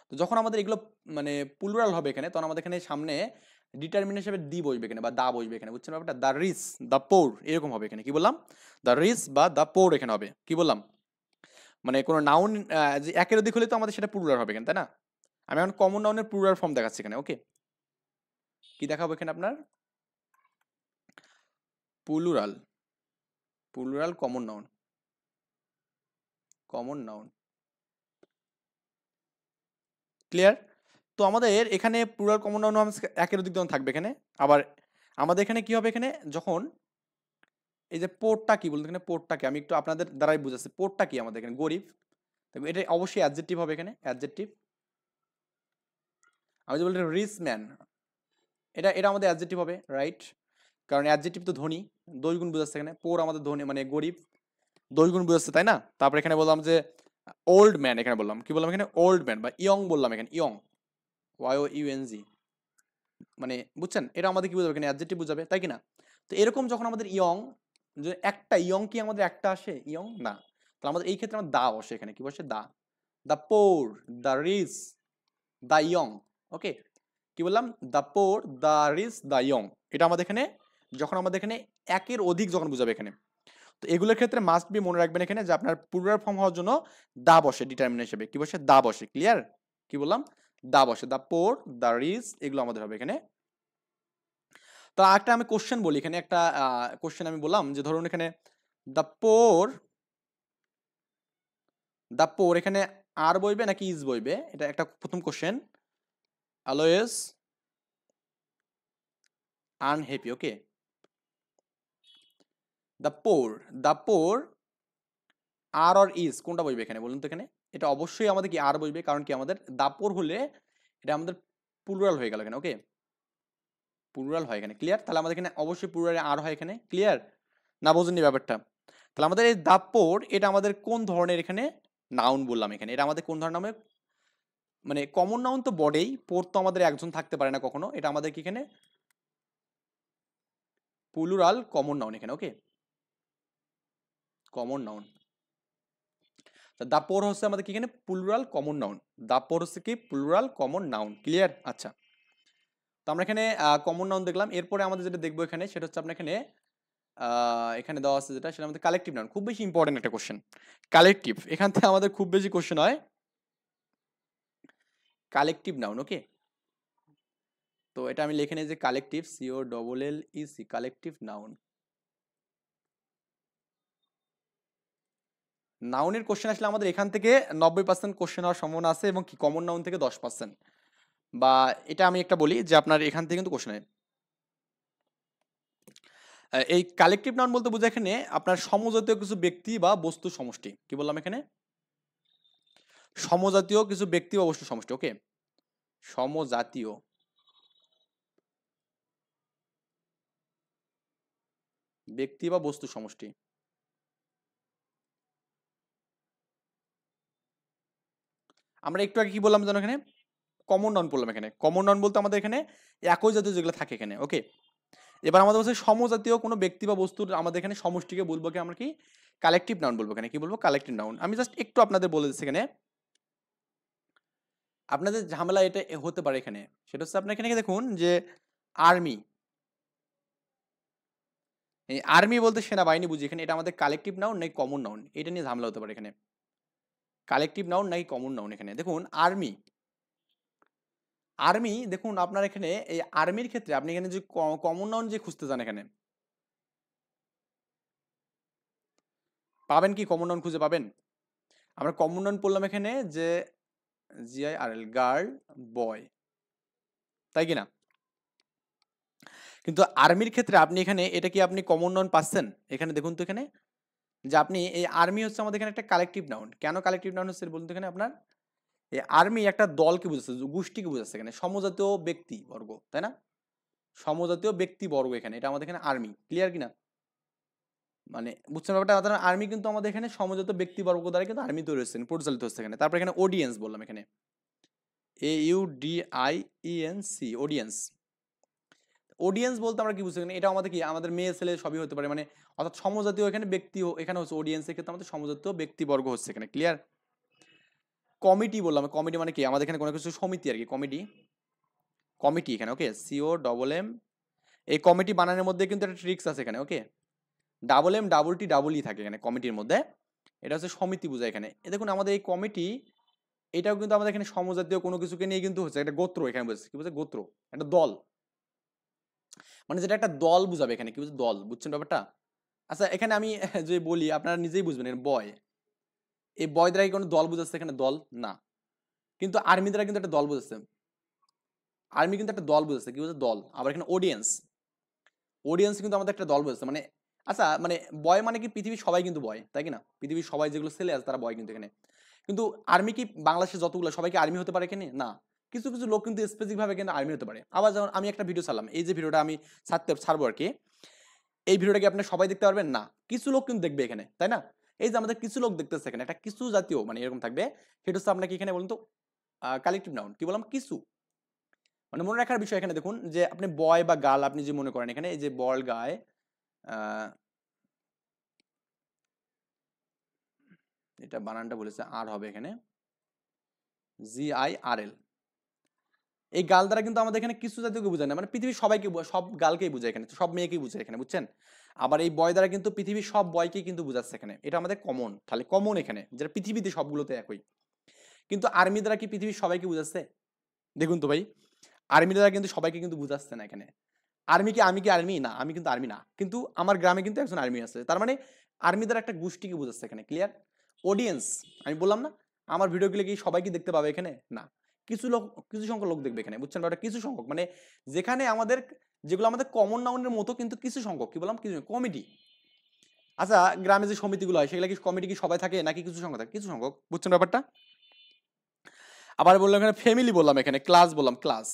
তো যখন আমাদের এগুলো মানে প্লুরাল হবে এখানে তখন আমাদের এখানে সামনে ডিটারমিনেশন হিসেবে দি বসবে এখানে বা দা বসবে এখানে, বুঝছেন ব্যাপারটা। দ্য রিস, দ্য পোর, এরকম হবে এখানে, কি বললাম, দ্য রিস বা দ্য পোর এখানে হবে, কি বললাম। মানে কোনো নাউন যে একের অধিক হলে তো আমাদের সেটা প্লুরাল হবে এখানে, তাই না? আমি এখন কমন নাউনের প্লুরাল ফর্ম দেখাচ্ছি এখানে। ওকে, কি দেখাবো এখানে আপনার? Plural, plural common noun, common noun. Clear? তো আমাদের এখানে প্লুরাল কমন নাউন একের অধিক যখন থাকবে এখানে, আবার আমাদের এখানে কি হবে এখানে যখন এই যে পোর্টটা কি বলতে, এখানে পোর্টটা কি আমি একটু আপনাদের দ্বারাই বুঝাচ্ছি। পোর্টটা কি আমাদের এখানে? গরিব। এটা অবশ্যই অ্যাডজেক্টিভ হবে এখানে, অ্যাডজেক্টিভ। আমি যে বললাম রিচ ম্যান, এটা এটা আমাদের অ্যাডজেক্টিভ হবে, রাইট? কারণ অ্যাডজেক্টিভ তো ধনী, দোষ গুণ বোঝাচ্ছে এখানে। পোর আমাদের ধনী মানে গরিব, দোষ গুণ বোঝাচ্ছে, তাই না? তারপর এখানে বললাম যে ওল্ড ম্যান, এখানে বললাম কি বললাম এখানে? ওল্ড ম্যান বা ইয়ং বললাম এখানে, ইয়ং, YOUNG, মানে বুঝছেন? এটা আমাদের কি বোঝাবে এখানে? অ্যাডজেক্টিভ বোঝাবে, তাই কি না? তো এরকম যখন আমাদের ইয়ং, যে একটা ইয়ং কি আমাদের একটা আসে ইয়ং? না। তো আমাদের এই ক্ষেত্রে আমার দা বসে এখানে, কি বসে? দা। The poor, the rich, the young. Okay, কি বললাম? The poor, the rich, the young. এটা আমাদের এখানে যখন আমাদের এখানে একের অধিক যখন বুঝাবে এখানে, তো এগুলোর ক্ষেত্রে মাস্ট বি মনে রাখবেন এখানে যে আপনার প্লুরাল ফর্ম হওয়ার জন্য দা বসে, ডিটারমিনেন্ট হিসেবে কি বসে? দা বসে। ক্লিয়ার? কি বললাম? দা বসে। দা পোর, দা রিচ, এগুলো আমাদের হবে এখানে। তো একটা আমি কোশ্চেন বলি এখানে, একটা কোশ্চেন আমি বললাম যে ধরুন এখানে দ্য পোর, দ্য পোর এখানে আর বইবে নাকি ইজ বইবে? এটা একটা প্রথম question. Always unhappy. Okay, the poor, the poor are or is কোনটা বসবে এখানে বলুন তো? এখানে এটা অবশ্যই আমাদের কি আর বসবে, কারণ কি আমাদের দাপর হলে এটা আমাদের প্লুরাল হয়ে গেল এখানে। ওকে, প্লুরাল হয় এখানে। ক্লিয়ার? তাহলে আমাদের এখানে অবশ্যই প্লুরালে আর হয় এখানে। ক্লিয়ার না? বোঝেননি ব্যাপারটা? তাহলে আমাদের এই দাপর এটা আমাদের কোন ধরনের এখানে নাউন বললাম এখানে? এটা আমাদের কোন ধরনের নামে, মানে কমন নাউন তো বটেই, পোর তো আমাদের একজন থাকতে পারে না কখনো। এটা আমাদের কি এখানে প্লুরাল কমন নাউন এখানে। Okay, common noun. The poor হচ্ছে আমাদের কি এখানে? Plural common noun. The poor হচ্ছে কি? Plural common noun. ক্লিয়ার? আচ্ছা, তো আমরা এখানে কমন নাউন দেখলাম। এরপরে আমাদের যেটা দেখবো এখানে সেটা হচ্ছে আপনার এখানে এখানে দেওয়া আছে যেটা, সেটা আমাদের কালেকটিভ নাউন। খুব বেশি ইম্পর্টেন্ট একটা কোশ্চেন, কালেকটিভ। এখান থেকে আমাদের খুব বেশি কোশ্চেন হয় কালেকটিভ নাউন। ওকে, তো এটা আমি লিখে নিই যে কালেকটিভ, COLLEC, কালেকটিভ নাউন। নাউনের কোশ্চেন আসলে আমাদের এখান থেকে 90% কোশ্চেন হওয়ার সম্ভাবনা আছে, এবং কি কমন নাউন থেকে 10%। বা এটা আমি একটা বলি যে আপনার এখান থেকে কিন্তু কোশ্চেন হয়। এই কালেকটিভ নাউন বলতে বোঝায় এখানে আপনার সমজাতীয় কিছু ব্যক্তি বা বস্তু সমষ্টি। কি বললাম এখানে? সমজাতীয় কিছু ব্যক্তি বা বস্তু সমষ্টি। ওকে, সমজাতীয় ব্যক্তি বা বস্তু সমষ্টি। আমরা একটু আগে কি বললাম জানো এখানে? কমন নাউন বললাম এখানে। কমন নাউন বলতে আমাদের এখানে একই জাতীয় যেগুলো থাকে এখানে। ওকে, এবার আমাদের বলছে সমজাতীয় কোনো ব্যক্তি বা বস্তুর আমাদের এখানে সমষ্টিকে বলবো কি আমরা? কি কালেকটিভ নাউন বলবো এখানে। কি বলবো? Collective noun. আমি জাস্ট একটু আপনাদের বলে দিচ্ছি এখানে, আপনাদের ঝামেলা এটা হতে পারে এখানে। সেটা হচ্ছে আপনার এখানে দেখুন যে আর্মি, এই আর্মি বলতে সেনাবাহিনী বুঝি এখানে, এটা আমাদের কালেকটিভ নাউন নাকি কমন নাউন? এটা নিয়ে ঝামেলা হতে পারে এখানে। কালেকটিভ নাউন নাকি কমন নাউন? এখানে দেখুন আর্মি, আর্মি দেখুন আপনার এখানে এই আর্মির ক্ষেত্রে আপনি এখানে যে কমন নাউন যে খুঁজতে যান এখানে, পাবেন কি? কমন নাউন খুঁজে পাবেন? আমরা কমন নাউন পড়লাম এখানে যে GIRL, গার্ল, বয়, তাই কি না? কিন্তু আর্মির ক্ষেত্রে আপনি এখানে এটা কি আপনি কমন নাউন পাচ্ছেন? এখানে দেখুন তো এখানে যে আপনি এই আর্মি হচ্ছে আমাদের এখানে একটা কালেকটিভ নাউন। কেন কালেকটিভ নাউন হচ্ছে বলুন তো এখানে আপনার? এই আর্মি একটা দলকে বুঝাচ্ছে, গোষ্ঠীকে বুঝাচ্ছে এখানে, সমজাতীয় ব্যক্তি বর্গ, তাই না? সমজাতীয় ব্যক্তি বর্গ এখানে, এটা আমাদের এখানে আর্মি। ক্লিয়ার কিনা? মানে বুঝছেন ব্যাপারটা? আর্মি কিন্তু আমাদের এখানে সমজাতীয় ব্যক্তি বর্গ দ্বারা কিন্তু আর্মি তৈরি হচ্ছে, পরিচালিত হচ্ছে এখানে। তারপর এখানে অডিয়েন্স বললাম এখানে, AUDIENC, অডিয়েন্স। অডিয়েন্স বলতে আমরা কি বুঝছি এখানে? এটা আমাদের কি আমাদের মেয়ে ছেলে সবই হতে পারে, মানে অর্থাৎ সমজাতীয় এখানে ব্যক্তি এখানে হচ্ছে অডিয়েন্সের ক্ষেত্রে আমাদের সমজাতীয় ব্যক্তিবর্গ হচ্ছে এখানে। ক্লিয়ার? কমিটি বললাম, কমিটি মানে কি আমাদের এখানে কোনো কিছু সমিতি আর কি, কমিটি, কমিটি এখানে। ওকে, COMM, এই কমিটি বানানোর মধ্যে কিন্তু একটা ট্রিক্স আছে এখানে। Okay, double M double T double E থাকে এখানে কমিটির মধ্যে। এটা হচ্ছে সমিতি বোঝায় এখানে। দেখুন আমাদের এই কমিটি, এটাও কিন্তু আমাদের এখানে সমজাতীয় কোনো কিছুকে নিয়ে কিন্তু হচ্ছে, একটা গোত্র এখানে বুঝছে, কি বুঝছে, গোত্র, একটা দল, মানে যেটা একটা দল বুঝাবে এখানে, কি বুঝছে, দল, বুঝছেন ব্যাপারটা? আচ্ছা এখানে আমি যে বলি আপনারা নিজেই বুঝবেন, এর বয়, এই বয় দ্বারা কি কোনো দল বুঝাচ্ছে এখানে, দল না, কিন্তু আর্মি দ্বারা কিন্তু একটা দল বুঝাচ্ছে, আর্মি কিন্তু একটা দল বুঝাচ্ছে, কি বুঝছে, দল। আবার এখানে অডিয়েন্স, অডিয়েন্স কিন্তু আমাদের একটা দল বুঝাচ্ছে, মানে আচ্ছা মানে বয় মানে কি পৃথিবীর সবাই কিন্তু বয়, তাই কি না, পৃথিবীর সবাই যেগুলো ছেলে আছে তারা বয় কিন্তু এখানে। কিন্তু আর্মি কি বাংলাদেশে যতগুলো সবাইকে আর্মি হতে পারে এখানে, না, কিছু কিছু লোক কিন্তু স্পেসিফিক ভাবে কিন্তু আর্মি হতে পারে। আবার যেমন আমি একটা ভিডিও ছাড়লাম, এই যে ভিডিওটা আমি ছাড়বো আর কি, এই ভিডিওটা কি আপনারা সবাই দেখতে পারবেন, না, কিছু লোক কিন্তু দেখবে এখানে, তাই না? এই যে আমাদের কিছু লোক দেখতেছে এখানে, একটা কিছু জাতীয় মানে এরকম থাকবে, সেটা হচ্ছে আপনাকে এখানে বলুন তো কালেক্টিভ নাউন, কি বললাম, কিছু, মানে মনে রাখার বিষয় এখানে দেখুন যে আপনি বয় বা গার্ল আপনি যে মনে করেন এখানে, এই যে বল গায়, এটা বানানটা বলেছে আর হবে এখানে GIRL, এই গাল দ্বারা কিন্তু আমাদের এখানে কিছু জাতীয়কে বোঝায় না, মানে পৃথিবীর সবাইকে সব গালকেই বোঝায় এখানে, সব মেয়েকেই বোঝায় এখানে, বুঝছেন? আবার এই বয় দ্বারা কিন্তু পৃথিবীর সব বয়কেই কিন্তু বোঝাচ্ছে এখানে, এটা আমাদের কমন, তাহলে কমন এখানে, যেটা পৃথিবীতে সবগুলোতে একই। কিন্তু আর্মি দ্বারা কি পৃথিবীর সবাইকে বোঝাচ্ছে? দেখুন তো ভাই, আর্মি দ্বারা কিন্তু সবাইকে কিন্তু বোঝাচ্ছে না এখানে। আর্মি কি, আমি কি আর্মি না, আমি কিন্তু আর্মি না, কিন্তু আমার গ্রামে কিন্তু একজন আর্মি আছে, তার মানে আর্মি দ্বারা একটা গোষ্ঠীকে বোঝাচ্ছে এখানে, ক্লিয়ার? অডিয়েন্স, আমি বললাম না আমার ভিডিওগুলো কি সবাই কি দেখতে পাবে এখানে, না, কিছু লোক, কিছু সংখ্যক লোক দেখবে এখানে, বুঝছেন ব্যাপারটা, কিছু সংখ্যক, মানে যেখানে আমাদের যেগুলো আমাদের কমন নাউনের মতো কিন্তু কিছু সংখ্যক, কি বললাম, কিছু কমিটি। আচ্ছা গ্রামে যে সমিতিগুলো হয় সেগুলো কি কমিটি কি সবাই থাকে নাকি কিছু সংখ্যক থাকে, কিছু সংখ্যক, বুঝছেন ব্যাপারটা? আবার বললাম এখানে ফ্যামিলি, বললাম এখানে ক্লাস, বললাম ক্লাস,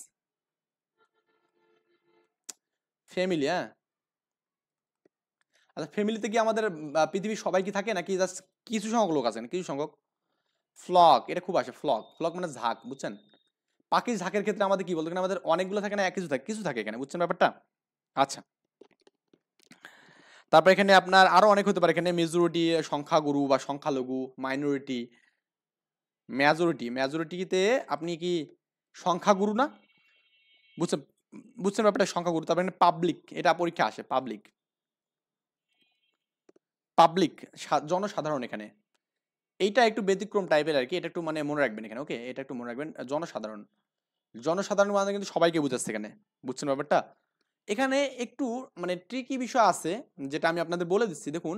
ফ্যামিলি, হ্যাঁ। আচ্ছা ফ্যামিলিতে কি আমাদের পৃথিবীর সবাই কি থাকে নাকি জাস্ট কিছু সংখ্যক লোক আছেন, কিছু সংখ্যক? ফ্লক, এটা খুব আসে, ফ্লক, ফ্লক মানে ঝাঁক, বুঝছেন? পাখির ঝাঁকের ক্ষেত্রে আমাদের কি বলতো, এখানে আমাদের অনেকগুলো থাকে না, এক কিছু থাকে, কিছু থাকে এখানে, বুঝছেন ব্যাপারটা? আচ্ছা, তারপর এখানে আপনার আরো অনেক হতে পারে, এখানে মেজরিটি, সংখ্যাগুরু বা সংখ্যালঘু, মাইনরিটি, মেজরিটি, মেজরিটিতে আপনি কি সংখ্যাগুরু না, বুঝছেন, বুঝছেন ব্যাপারটা, সংখ্যাগুরু। তারপর এখানে পাবলিক, এটা পরীক্ষা আসে, পাবলিক, পাবলিক জনসাধারণ এখানে, এইটা একটু ব্যতিক্রম টাইপের আর কি, এটা একটু মানে মনে রাখবেন এখানে, ওকে, এটা একটু মনে রাখবেন, জনসাধারণ, জনসাধারণ মানে কিন্তু সবাইকে বুঝাচ্ছে এখানে, বুঝছেন ব্যাপারটা? এখানে একটু মানে ট্রিকি বিষয় আছে, যেটা আমি আপনাদের বলে দিচ্ছি, দেখুন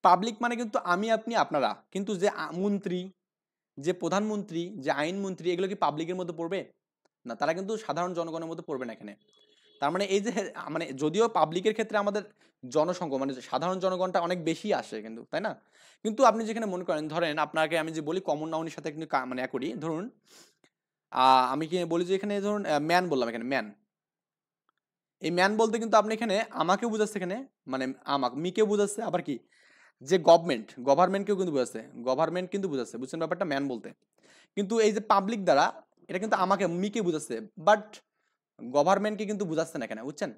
পাবলিক মানে কিন্তু আমি আপনি আপনারা, কিন্তু যে মন্ত্রী, যে প্রধানমন্ত্রী, যে আইনমন্ত্রী, এগুলো কি পাবলিকের মধ্যে পড়বে? না, তারা কিন্তু সাধারণ জনগণের মধ্যে পড়বে না এখানে। তার মানে এই যে মানে যদিও পাবলিকের ক্ষেত্রে আমাদের জনসংখ্যা মানে সাধারণ জনগণটা অনেক বেশি আসে কিন্তু, তাই না? কিন্তু আপনি যেখানে মনে করেন, ধরেন আপনাকে আমি যে বলি কমন নাউনের সাথে কিন্তু মানে করি, ধরুন আমি কি বলি যে এখানে ধরুন ম্যান বললাম, এখানে ম্যান, এই ম্যান বলতে কিন্তু আপনি এখানে আমাকে বুঝাচ্ছে এখানে, মানে আমাকে মিকে বুঝাচ্ছে, আবার কি যে গভর্নমেন্ট, গভর্নমেন্টকেও কিন্তু বুঝাচ্ছে, গভর্নমেন্ট কিন্তু বুঝাচ্ছে, বুঝছেন ব্যাপারটা, ম্যান বলতে। কিন্তু এই যে পাবলিক দ্বারা, এটা কিন্তু আমাকে মিকে বুঝাচ্ছে, বাট গভর্নমেন্টকে কিন্তু বুঝাচ্ছে না এখানে, বুঝছেন?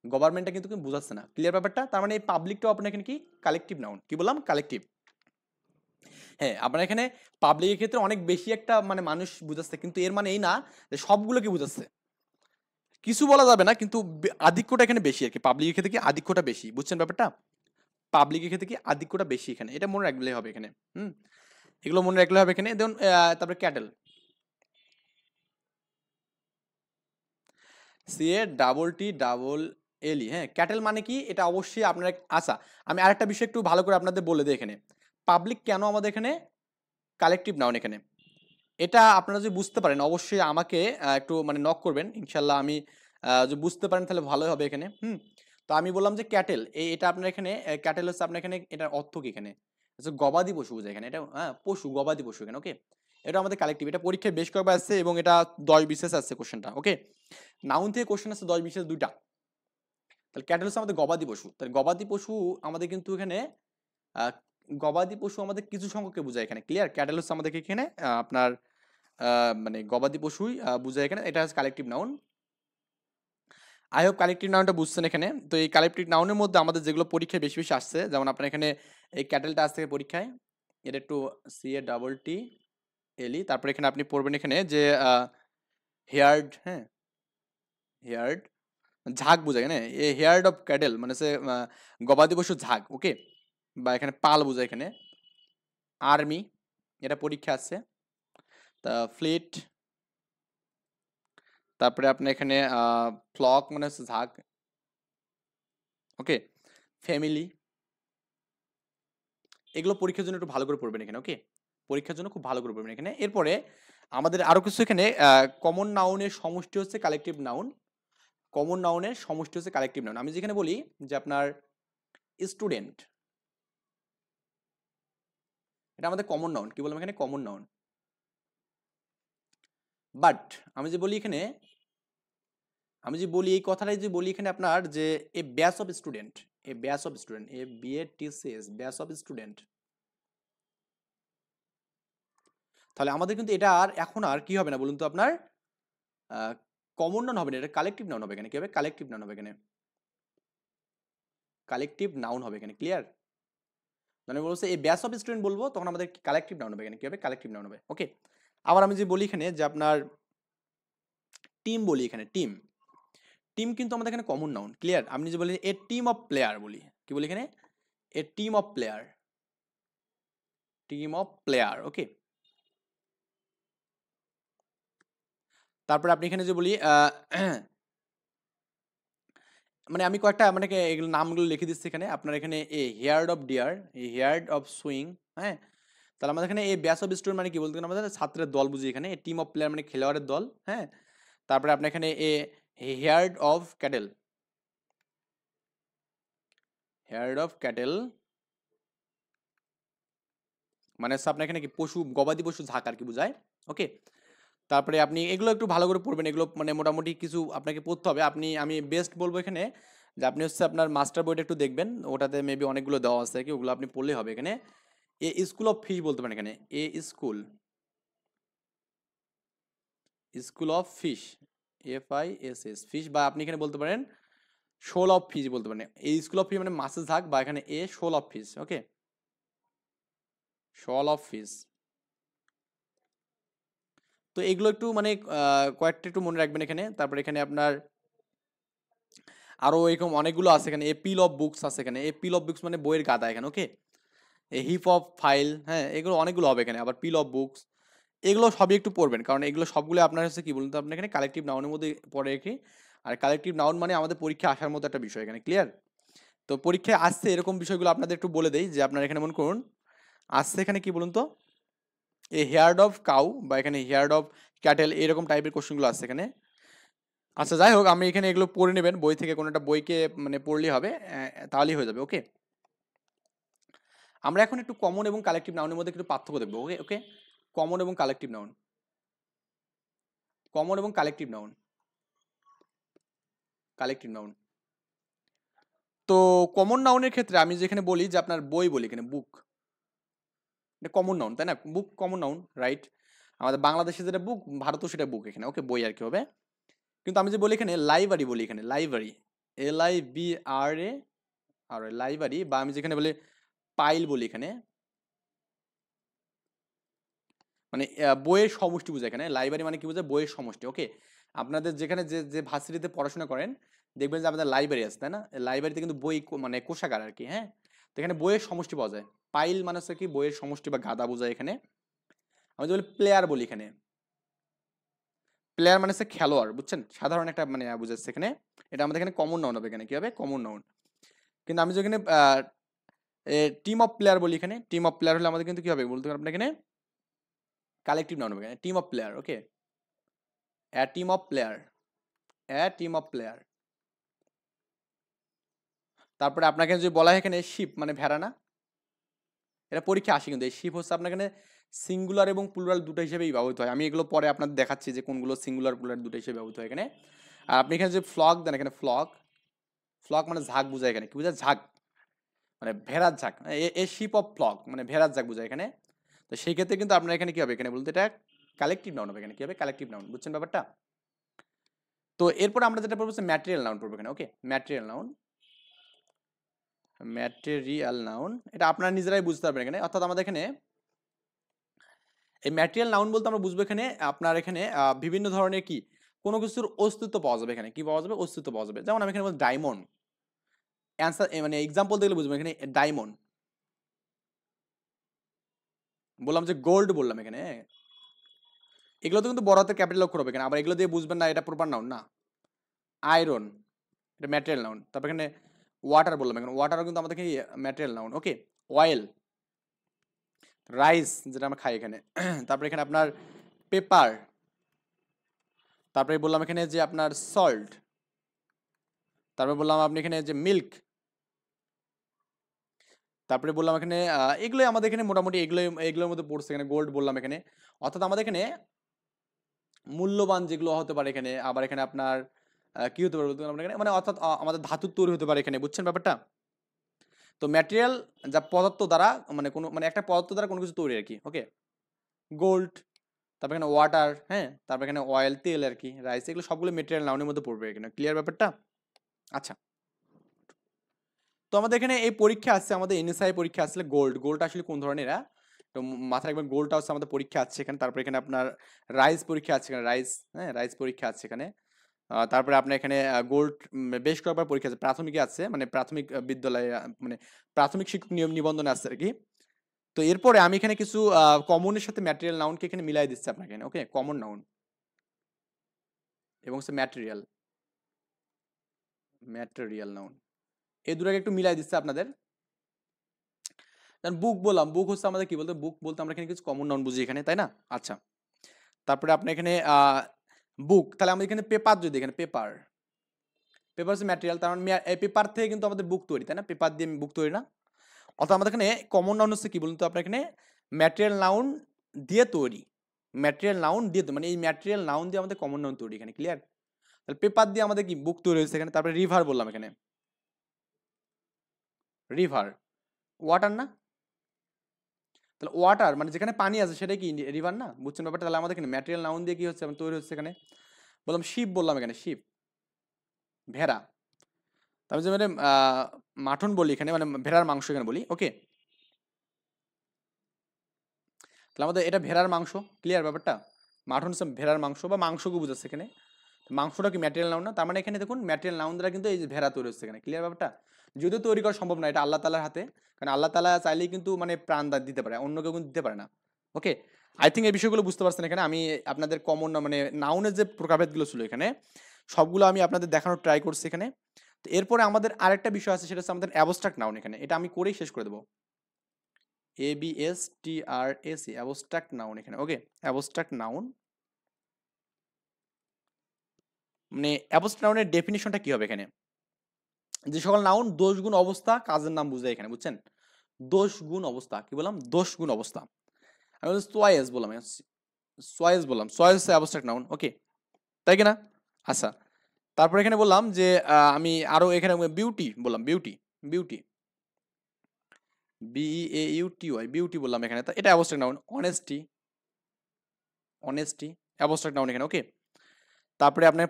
গভর্নমেন্টটা কিন্তু বুঝাচ্ছে না, ক্লিয়ার ব্যাপারটা? তার মানে এই পাবলিকটাও আপনার এখানে কি কালেকটিভ নাউন, কি বললাম, কালেকটিভ। হ্যাঁ, আপনার এখানে পাবলিকের ক্ষেত্রে অনেক বেশি একটা মানে মানুষ বুঝাচ্ছে, কিন্তু এর মানে এই না যে সবগুলোকে বুঝাচ্ছে, কিছু বলা যাবে না, কিন্তু আধিক্যটা এখানে বেশি আর কি, পাবলিকের ক্ষেত্রে কি আধিক্যটা বেশি, বুঝছেন ব্যাপারটা? পাবলিকের ক্ষেত্রে কি আধিক্যটা বেশি এখানে, এটা মনে রাখলে হবে এখানে। হুম, এগুলো মনে রাখলে হবে এখানে। দেখুন তারপরে ক্যাটেল, CATTL, হ্যাঁ, ক্যাটেল মানে কি, এটা অবশ্যই আপনারা, আচ্ছা আমি আরেকটা বিষয় একটু ভালো করে আপনাদের বলে দিই এখানে, পাবলিক কেন আমাদের এখানে কালেকটিভ নাউন এখানে, এটা আপনারা যদি বুঝতে পারেন অবশ্যই আমাকে একটু মানে নক করবেন, ইনশাল্লাহ আমি যদি বুঝতে পারেন তাহলে ভালোই হবে এখানে। হুম, তো আমি বললাম যে ক্যাটেল, এটা আপনার এখানে ক্যাটেল হচ্ছে আপনার এখানে, এটার অর্থ কি এখানে হচ্ছে গবাদি পশু বোঝায় এখানে, এটা হ্যাঁ পশু, গবাদি পশু এখানে, ওকে। এটা আমাদের কালেকটিভ, এটা পরীক্ষায় বেশ কয়েকবার আসছে এবং এটা 10 বিশেষ আসছে কোশ্চেনটা, ওকে। নাউন থেকে কোশ্চেন আসছে 10 বিশেষ দুইটা। তাহলে ক্যাটেল হচ্ছে আমাদের গবাদি পশু, তাহলে গবাদি পশু আমাদের কিন্তু এখানে আহ, গবাদি পশু আমাদের কিছু সংখ্যককে বোঝায় এখানে, ক্লিয়ার? ক্যাটেল হচ্ছে আমাদেরকে এখানে আপনার মানে গবাদি পশুই বোঝায় এখানে, এটা হচ্ছে collective noun. I hope collective নাউনটা বুঝছেন এখানে। তো এই কালেকটিভ নাউনের মধ্যে আমাদের যেগুলো পরীক্ষায় বেশি বেশি আসছে, যেমন আপনার এখানে এই ক্যাটেলটা আসছে পরীক্ষায়, এটা একটু CATTL, তারপর এখানে আপনি পড়বেন এখানে যে হেয়ার্ড, হ্যাঁ, হেয়ার্ড, ঝাঁক বোঝায়, হ্যাঁ, এ হেয়ার্ড অফ ক্যাটেল মানে হচ্ছে গবাদি পশু ঝাঁক, ওকে। বা এখানে পাল বোঝায় এখানে আর্মি, এটা পরীক্ষা আছে। তা ফ্লিট, তারপরে আপনি এখানে ফ্লক মানে হচ্ছে ঝাঁক, ওকে, ফ্যামিলি, এগুলো পরীক্ষার জন্য একটু ভালো করে পড়বেন এখানে, ওকে, পরীক্ষার জন্য খুব ভালো করে পড়বেন এখানে। এরপরে আমাদের আরো কিছু এখানে কমন নাউনের সমষ্টি হচ্ছে কালেকটিভ নাউন, কমন নাউনের সমষ্টি হচ্ছে কালেকটিভ নাউন। আমি যেখানে বলি যে আপনার স্টুডেন্ট, এটা আমাদের কমন নাউন, কি বললাম এখানে কমন নাউন। বাট আমি যে বলি এখানে, আমি যে বলি এই কথাটাই যে বলি এখানে আপনার যে a batch of student, a batch of student, a B A T C S, batch of student, তাহলে আমাদের কিন্তু এটা আর এখন আর কি হবে না বলুন তো আপনার কমন নাউন হবে না, এটা কালেকটিভ নাউন হবে এখানে, কি হবে কালেকটিভ নাউন হবে এখানে, কালেকটিভ নাউন হবে এখানে, ক্লিয়ার। মানে বলছে এই ব্যাচ অফ স্টুডেন্ট বলবো তখন আমাদের কালেকটিভ নাউন হবে এখানে, কি হবে কালেকটিভ নাউন হবে, ওকে। আবার আমি যে বলি এখানে যে আপনার টিম বলি এখানে, টিম, টিম কিন্তু আমাদের এখানে কমন নাউন, ক্লিয়ার। আপনি যে বলি এ টিম অফ প্লেয়ার বলি, কি বলি এখানে a team of player, team of player, okay. তারপরে আপনি এখানে যে বলি মানে আমি কয়েকটা মানে এগুলো নামগুলো লিখে দিচ্ছি এখানে আপনার এখানে a herd of deer, a herd of swine, হ্যাঁ। তাহলে আমাদের এখানে এই ব্যাচ অফ স্টুডেন্ট মানে কি বলতে গেলে আমাদের ছাত্রের দল বুঝি এখানে, টিম অফ প্লেয়ার মানে খেলোয়াড়ের দল, হ্যাঁ। তারপরে আপনি এখানে a herd of cattle, herd of cattle মানে হচ্ছে আপনার এখানে কি পশু, গবাদি পশু ঝাঁক আর কি বোঝায়, ওকে। তারপরে আপনি এগুলো একটু ভালো করে পড়বেন, এগুলো মানে মোটামুটি কিছু আপনাকে পড়তে হবে। আমি বেস্ট বলবো এখানে যে আপনি হচ্ছে আপনার মাস্টার বইটা একটু দেখবেন, ওটাতে মেবি অনেকগুলো দেওয়া আছে কি, ওগুলো আপনি পড়লেই হবে এখানে। এ স্কুল অফ ফিশ বলতে পারেন এখানে, a school, school of fish, FISS fish, বা আপনি এখানে বলতে পারেন শোল অফ ফিশ বলতে পারেন। এই স্কুল অফ ফিশ মানে মাছের ঝাঁক, বা এখানে এ শোল অফ ফিশ, ওকে, শোল অফ ফিশ। তো এগুলো একটু মানে কয়েকটা একটু মনে রাখবেন এখানে। তারপরে এখানে আপনার আরো এরকম অনেকগুলো আছে এখানে, এ পিল অফ বুকস আছে এখানে, এ পিল অফ বুকস মানে বইয়ের গাদা এখানে, ওকে। এ হিপ অফ ফাইল, হ্যাঁ, এগুলো অনেকগুলো হবে এখানে। আবার পিল অফ বুকস, এগুলো সবই একটু পড়বেন, কারণ এগুলো সবগুলো আপনার হচ্ছে কি বলুন তো আপনার এখানে কালেকটিভ নাউনের মধ্যে পড়ে কি। আর কালেকটিভ নাউন মানে আমাদের পরীক্ষা আসার মতো একটা বিষয় এখানে, ক্লিয়ার। তো পরীক্ষায় আসছে এরকম বিষয়গুলো আপনাদের একটু বলে দেই যে আপনার এখানে মনে করুন আসছে এখানে কি বলুন তো এ হেয়ার্ড অফ কাউ, বা এখানে হেয়ার্ড অফ ক্যাটেল, এরকম টাইপের কোশ্চেনগুলো আসছে এখানে। আচ্ছা যাই হোক, আমি এখানে এগুলো পড়ে নেবেন বই থেকে, কোনো একটা বইকে মানে পড়লেই হবে, তাহলেই হয়ে যাবে, ওকে। আমরা এখন একটু কমন এবং কালেকটিভ নাউনের মধ্যে একটু পার্থক্য দেখবো, ওকে ওকে। কমন এবং কালেকটিভ নাউন, কমন এবং কালেকটিভ নাউন, কালেকটিভ নাউন। তো কমন নাউনের ক্ষেত্রে আমি যেখানে বলি যে আপনার বই বলি এখানে বুক, এটা কমন নাউন তাই না, বুক কমন নাউন, রাইট। আমাদের বাংলাদেশে যেটা বুক, ভারতেও সেটা বুক এখানে, ওকে, বই আর কি হবে। কিন্তু আমি যে বলি এখানে লাইব্রেরি বলি এখানে, লাইব্রেরি, LIBRA, আর লাইব্রেরি, বা আমি যেখানে বলি পাইল বলি এখানে, মানে বইয়ের সমষ্টি বোঝায় এখানে। লাইব্রেরি মানে কি বোঝায়, বইয়ের সমষ্টি, ওকে। আপনাদের যেখানে যে যে ভার্সিটিতে পড়াশোনা করেন দেখবেন যে আমাদের লাইব্রেরি আছে তাই না, লাইব্রেরিতে কিন্তু বই মানে কোষাগার আর কি, হ্যাঁ। তো এখানে বইয়ের সমষ্টি পাওয়া যায়। পাইল মানে হচ্ছে কি বইয়ের সমষ্টি বা গাদা বোঝায় এখানে। আমি যদি প্লেয়ার বলি এখানে, প্লেয়ার মানে হচ্ছে খেলোয়াড়, বুঝছেন, সাধারণ একটা মানে বুঝাচ্ছে এখানে। এটা আমাদের এখানে কমন নাউন হবে এখানে, কি হবে কমন নাউন। কিন্তু আমি যেখানে টিম অফ প্লেয়ার বলি এখানে, টিম অফ প্লেয়ার হলে আমাদের কিন্তু কি হবে বলতে পারেন আপনি এখানে কালেকটিভ নাউন হবে এখানে, team of player, okay, A team of player, A team of player. তারপরে আপনাকে যদি বলা হয় এখানে শিপ মানে ভেড়া না, এটা পরীক্ষা আসে কিন্তু এই শিপ হচ্ছে আপনার এখানে সিঙ্গুলার এবং প্লুরাল দুটো হিসেবেই ব্যবহৃত হয়। আমি এগুলো পরে আপনাদের দেখাচ্ছি যে কোনগুলো সিঙ্গুলার প্লুরাল দুটো হিসেবে ব্যবহৃত হয় এখানে। আর আপনি এখানে যে ফ্লক দেন এখানে, ফ্লক, ফ্লক মানে ঝাঁক বোঝায় এখানে, কি বোঝায় ঝাঁক, মানে ভেড়ার ঝাঁক, এ শিপ অফ ফ্লক মানে ভেড়ার ঝাঁক বোঝায় এখানে। তো সেই ক্ষেত্রে কিন্তু আপনার এখানে কি হবে এখানে বলতে, এটা কালেকটিভ নাউন হবে এখানে, কি হবে কালেকটিভ নাউন, বুঝছেন ব্যাপারটা। তো এরপর আমরা যেটা পড়বো ম্যাটেরিয়াল নাউন পড়বো এখানে, okay, material noun, material noun, এটা আপনারা নিজেরাই বুঝতে পারবেন এখানে। অর্থাৎ আমাদের এখানে এই ম্যাটেরিয়াল নাউন বলতে আমরা বুঝবো এখানে আপনার এখানে বিভিন্ন ধরনের কি কোনো কিছুর অস্তিত্ব পাওয়া যাবে এখানে, কি পাওয়া যাবে, অস্তিত্ব পাওয়া যাবে। যেমন আমি এখানে বলছি ডায়মন্ড, অ্যান্সার মানে এক্সাম্পল দেখলে বুঝবো এখানে ডায়মন্ড, বললাম যে গোল্ড বললাম এখানে, হ্যাঁ। এগুলো তো কিন্তু বড় হাতের ক্যাপিটাল অক্ষর হবে এখানে, আবার এগুলো দিয়ে বুঝবেন না এটা প্রপার নাউন না। আয়রন, এটা ম্যাটেরিয়াল নাউন। তারপর এখানে ওয়াটার বললাম, এখানে ওয়াটারও কিন্তু আমাদের ম্যাটেরিয়াল নাউন, ওকে। অয়েল, রাইস যেটা আমরা খাই এখানে তারপরে এখানে আপনার পেপার, তারপরে বললাম এখানে যে আপনার সল্ট, তারপরে বললাম আপনি এখানে যে মিল্ক, তারপরে বললাম এখানে এগুলোই আমাদের এখানে মোটামুটি এগুলোর মধ্যে পড়ছে। এখানে গোল্ড বললাম এখানে, অর্থাৎ আমাদের এখানে মূল্যবান যেগুলো হতে পারে এখানে, আবার এখানে আপনার কি হতে পারে বলতে পারলাম না এখানে, মানে অর্থাৎ আমাদের ধাতুর তৈরি হতে পারে এখানে, বুঝছেন ব্যাপারটা? তো ম্যাটেরিয়াল যা পদার্থ দ্বারা, মানে কোনো মানে একটা পদার্থ দ্বারা কোনো কিছু তৈরি আর কি, ওকে। গোল্ড, তারপর এখানে ওয়াটার, হ্যাঁ, তারপর এখানে অয়েল, তেল আর কি, রাইস, এগুলো সবগুলো মেটেরিয়াল নাউনের মধ্যে পড়বে এখানে। ক্লিয়ার ব্যাপারটা? আচ্ছা, তো আমাদের এখানে এই পরীক্ষা আসছে, আমাদের এনএসআই পরীক্ষা আসলে গোল্ড আসলে কোন ধরনের এরা, তো মাথায় রাখবেন গোল্ডটা হচ্ছে আমাদের পরীক্ষা আছে এখানে। তারপর এখানে আপনার রাইস পরীক্ষা আছে এখানে, রাইস, হ্যাঁ, রাইস পরীক্ষা আছে এখানে। তারপরে আপনার এখানে গোল্ড বেশ কয়েকবার পরীক্ষা আছে, প্রাথমিকে আছে, মানে প্রাথমিক বিদ্যালয়ে, মানে প্রাথমিক শিক্ষক নিয়ম নিবন্ধনে আছে আর কি। তো এরপরে আমি এখানে কিছু কমনের সাথে ম্যাটেরিয়াল নাউনকে এখানে মিলাই দিচ্ছি আপনাকে, ওকে। কমন নাউন এবং হচ্ছে ম্যাটেরিয়াল, ম্যাটেরিয়াল নাউন, এই দুটাকে একটু মিলাই দিচ্ছে আপনাদের। বুক বললাম, বুক হচ্ছে আমাদের কি বলতে, বুক বলতে আমরা এখানে কিছু কমন নাউন বুঝি এখানে, তাই না? আচ্ছা, তারপরে আপনি এখানে বুক, তাহলে আমাদের এখানে পেপার, যদি এখানে পেপার, পেপার হচ্ছে ম্যাটেরিয়াল, তার মানে এই পেপার থেকে কিন্তু আমাদের বুক তৈরি, তাই না? পেপার দিয়ে বুক তৈরি না? অর্থাৎ আমাদের এখানে কমন নাউন হচ্ছে কি বলুন তো আপনার এখানে, ম্যাটেরিয়াল নাউন দিয়ে তৈরি, ম্যাটেরিয়াল নাউন দিয়ে তো, মানে এই ম্যাটেরিয়াল নাউন দিয়ে আমাদের কমন নাউন তৈরি এখানে। ক্লিয়ার? তাহলে পেপার দিয়ে আমাদের কি বুক তৈরি হয়েছে এখানে। তারপরে রিভার বললাম এখানে, রিভার, ওয়াটার না? তাহলে ওয়াটার মানে যেখানে পানি আছে সেটাই কি রিভার না? বুঝছেন ব্যাপারটা? তাহলে আমাদের এখানে ম্যাটেরিয়াল নাউন দিয়ে কি হচ্ছে তৈরি হচ্ছে এখানে। বললাম শিপ বললাম এখানে, শিপ, ভেড়া, তারপর যে মানে মাটন বলি এখানে, মানে ভেড়ার মাংস এখানে বলি, ওকে। তাহলে আমাদের এটা ভেড়ার মাংস। ক্লিয়ার ব্যাপারটা? মাটন হচ্ছে ভেড়ার মাংস বা মাংসকে বুঝাচ্ছে এখানে। মাংসটা কি ম্যাটেরিয়াল নাউন না? তার মানে এখানে দেখুন ম্যাটেরিয়াল নাউন দ্বারা কিন্তু এই যে ভেড়া তৈরি হচ্ছে এখানে। ক্লিয়ার ব্যাপারটা? যদিও তৈরি করা সম্ভব না, এটা আল্লাহ তাআলার হাতে, কারণ আল্লাহ তাআলা চাইলেই কিন্তু মানে প্রাণ দিতে পারে, অন্য কেউ কিন্তু দিতে পারে না, ওকে। আই থিঙ্ক এই বিষয়গুলো বুঝতে পারছেন এখানে। আমি আপনাদের কমন মানে নাউনের যে প্রকারভেদগুলো ছিল এখানে সবগুলো আমি আপনাদের দেখানোর ট্রাই করছি এখানে। তো এরপরে আমাদের আরেকটা বিষয় আছে, সেটা হচ্ছে আমাদের অ্যাবস্ট্রাক্ট নাউন এখানে। এটা আমি করেই শেষ করে দেবো। ABSTRAC, অ্যাবস্ট্রাক্ট নাউন এখানে, ওকে। অ্যাবস্ট্রাক্ট নাউন মানে অ্যাবস্ট্রাক্ট নাউনের ডেফিনিশনটা কি হবে এখানে, যে সকল নাউন দোষ গুণ অবস্থা কাজের নাম বুঝায় এখানে, বুঝছেন? দোষ গুণ অবস্থা, কি বললাম? দোষ গুণ অবস্থা। আমি বলছি সোয়েস বললাম, সোয়েস বললাম, সোয়েস অ্যাবস্ট্রাক্ট নাউন, ওকে, তাই কি না? আচ্ছা, তারপর এখানে বললাম যে আমি আরো এখানে বিউটি বললাম, বিউটি, বিউটি, BEAUTY, বিউটি বললাম এখানে, তো এটা abstract noun. Honesty, honesty abstract noun এখানে, ওকে। তারপরে আপনার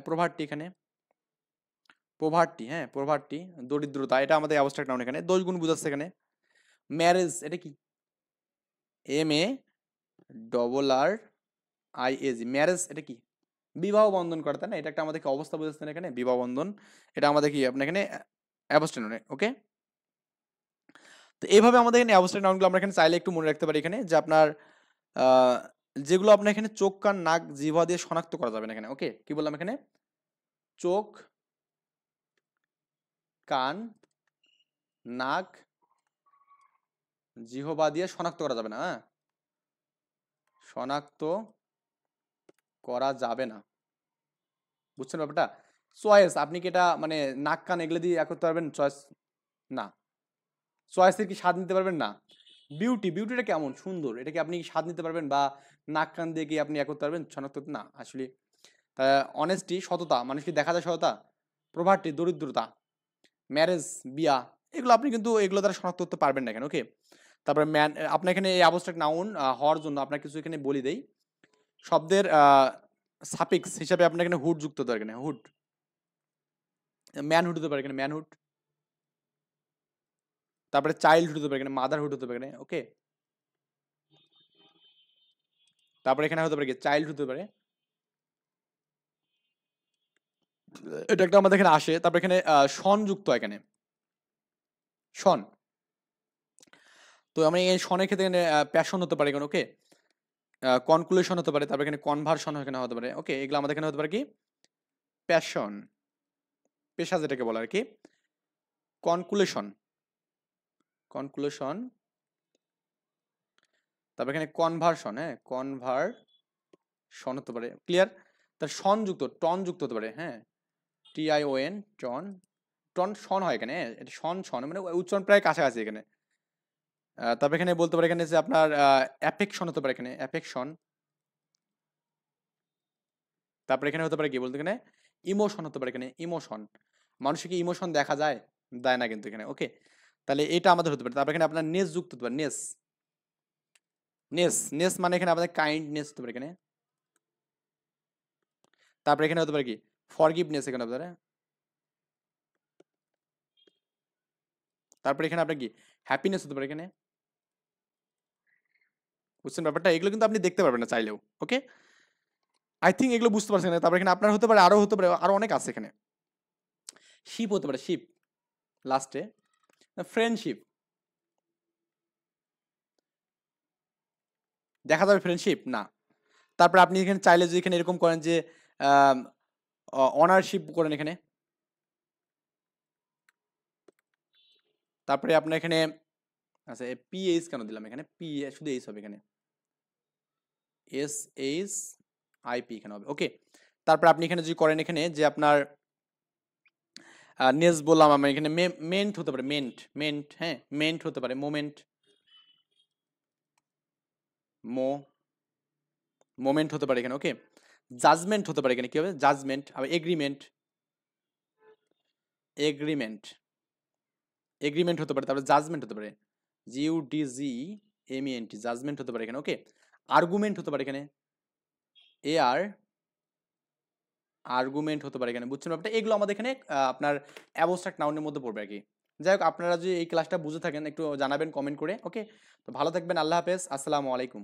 প্রভার্টি এখানে, প্রভার্টি, হ্যাঁ, প্রভার্টি, দরিদ্রতা, এটা আমাদের অ্যাবস্ট্রাক্ট নাউন এখানে, দোষ গুণ বুঝাচ্ছে এখানে। ম্যারেজ, এটা কি? MARRIAG, ম্যারেজ, এটা কি? বিবাহ বন্ধন করা, তাই না? এটা একটা আমাদেরকে অবস্থা বুঝাচ্ছেন এখানে, বিবাহ বন্ধন, এটা আমাদের কি আপনার এখানে অ্যাবস্ট্রাক্ট নাউন, ওকে। তো এইভাবে আমাদের এখানে অ্যাবস্ট্রাক্ট নাউনগুলো আমরা এখানে চাইলে একটু মনে রাখতে পারি এখানে, যে আপনার আহ, যেগুলো আপনার এখানে চোখ, কান, নাক, জিহ্বা দিয়ে শনাক্ত করা যাবে না এখানে, ওকে। কি বললাম এখানে? চোখ, কান, নাক, জিহ্বা দিয়ে শনাক্ত করা যাবে না, হ্যাঁ, শনাক্ত করা যাবে না, বুঝছেন ব্যাপারটা? চয়েস, আপনি কি এটা মানে নাক, কান এগুলো দিয়ে করতে পারবেন? চয়েস না। চয়েসের কি স্বাদ নিতে পারবেন? না। বিউটি, বিউটিটা কেমন সুন্দর, এটা কি আপনি স্বাদ নিতে পারবেন? বা নাক, কান দিয়ে কি আপনি করতে পারবেন শনাক্ত? না আসলে। অনেস্টি, সততা, মানুষ কি দেখা যায় সততা। প্রভার্টি, দরিদ্রতা। ম্যারেজ, বিয়া, এগুলো আপনি কিন্তু এগুলো দ্বারা শনাক্ত করতে পারবেন না এখানে, ওকে। তারপরে আপনার এখানে এই অ্যাবস্ট্রাক্ট নাউন হওয়ার জন্য আপনার কিছু এখানে বলি দেই। শব্দের সাফিক্স হিসাবে আপনার এখানে হুড যুক্ত হতে পারে এখানে, হুড, ম্যানহুড হতে পারে এখানে, ম্যানহুড। তারপরে চাইল্ডহুড হতে পারে এখানে, মাদারহুড হতে পারে এখানে, ওকে। তারপরে এখানে হতে পারে কি চাইল্ড হতে পারে, এটা একটা আমাদের এখানে আসে। তারপরে এখানে সন যুক্ত হয় এখানে, সন। তো আমরা এই শনের ক্ষেত্রে এখানে প্যাশন হতে পারে এখানে, ওকে, কনক্লুশন হতে পারে, তারপর এখানে কনভার্সন এখানে হতে পারে, ওকে, এগুলো আমাদের এখানে হতে পারে কি প্যাশন, পেশা যেটাকে বলে আর কি, কনক্লুশন, কনক্লুশন, তারপর এখানে কনভার্সন, হ্যাঁ, কনভার্সন হতে পারে, ক্লিয়ার। তার সংযুক্ত, টন যুক্ত হতে পারে, হ্যাঁ, TION, টন, টন শন হয় এখানে, হ্যাঁ, এটা শন শন মানে উচ্চারণ প্রায় কাছাকাছি এখানে। তারপর এখানে বলতে পারে এখানে যে আপনার অ্যাফেকশন হতে পারে এখানে, অ্যাফেকশন। তারপর এখানে হতে পারে কি বলতে এখানে ইমোশন হতে পারে এখানে, ইমোশন। মানুষের কি ইমোশন দেখা যায়? দেয় না কিন্তু এখানে, ওকে। তাহলে এটা আমাদের হতে পারে। তারপর এখানে আপনার নেস যুক্ত হতে পারে, নেস, নেস, নেস মানে এখানে আমাদের কাইন্ডনেস হতে পারে এখানে। তারপর এখানে হতে পারে কি ফরগিভনেস এখানে হতে পারে। তারপর এখানে আপনার কি হ্যাপিনেস হতে পারে এখানে। বুঝছেন ব্যাপারটা? এগুলো কিন্তু আপনি দেখতে পারবেন না চাইলেও, ওকে। আই থিঙ্ক এগুলো বুঝতে পারছেন না। তারপর এখানে আপনার হতে পারে, আরো হতে পারে, আরো অনেক আছে এখানে। শিপ হতে পারে, শিপ লাস্টে। ফ্রেন্ডশিপ, দেখা যাবে ফ্রেন্ডশিপ না। তারপর আপনি এখানে চাইলে যদি এখানে এরকম করেন যে অনারশিপ করেন এখানে। তারপরে আপনার এখানে আচ্ছা PH কেন দিলাম এখানে, পি শুধু এইচ হবে এখানে, SHIP এখানে হবে, ওকে। তারপর আপনি এখানে যদি করেন এখানে যে আপনার নেস বললাম আমি এখানে মেন্ট হতে পারে, মেন্ট, মেন্ট, হ্যাঁ, মেন্ট হতে পারে, মোমেন্ট, মোমেন্ট হতে পারে এখানে, ওকে। জাজমেন্ট হতে পারে এখানে, কি হবে জাজমেন্ট। আবার এগ্রিমেন্ট, এগ্রিমেন্ট, এগ্রিমেন্ট হতে পারে। তারপরে জাজমেন্ট হতে পারে, GUDGMENT, জাজমেন্ট হতে পারে এখানে, ওকে। আর্গুমেন্ট হতে পারে এখানে, AR, আর্গুমেন্ট হতে পারে এখানে। বুঝছেন ব্যাপারটা? এগুলো আমাদের এখানে আপনার অ্যাবস্ট্রাক্ট নাউনের মধ্যে পড়বে আর কি। যাই হোক, আপনারা যদি এই ক্লাসটা বুঝে থাকেন একটু জানাবেন কমেন্ট করে, ওকে। তো ভালো থাকবেন, আল্লাহ হাফেজ, আসসালামু আলাইকুম।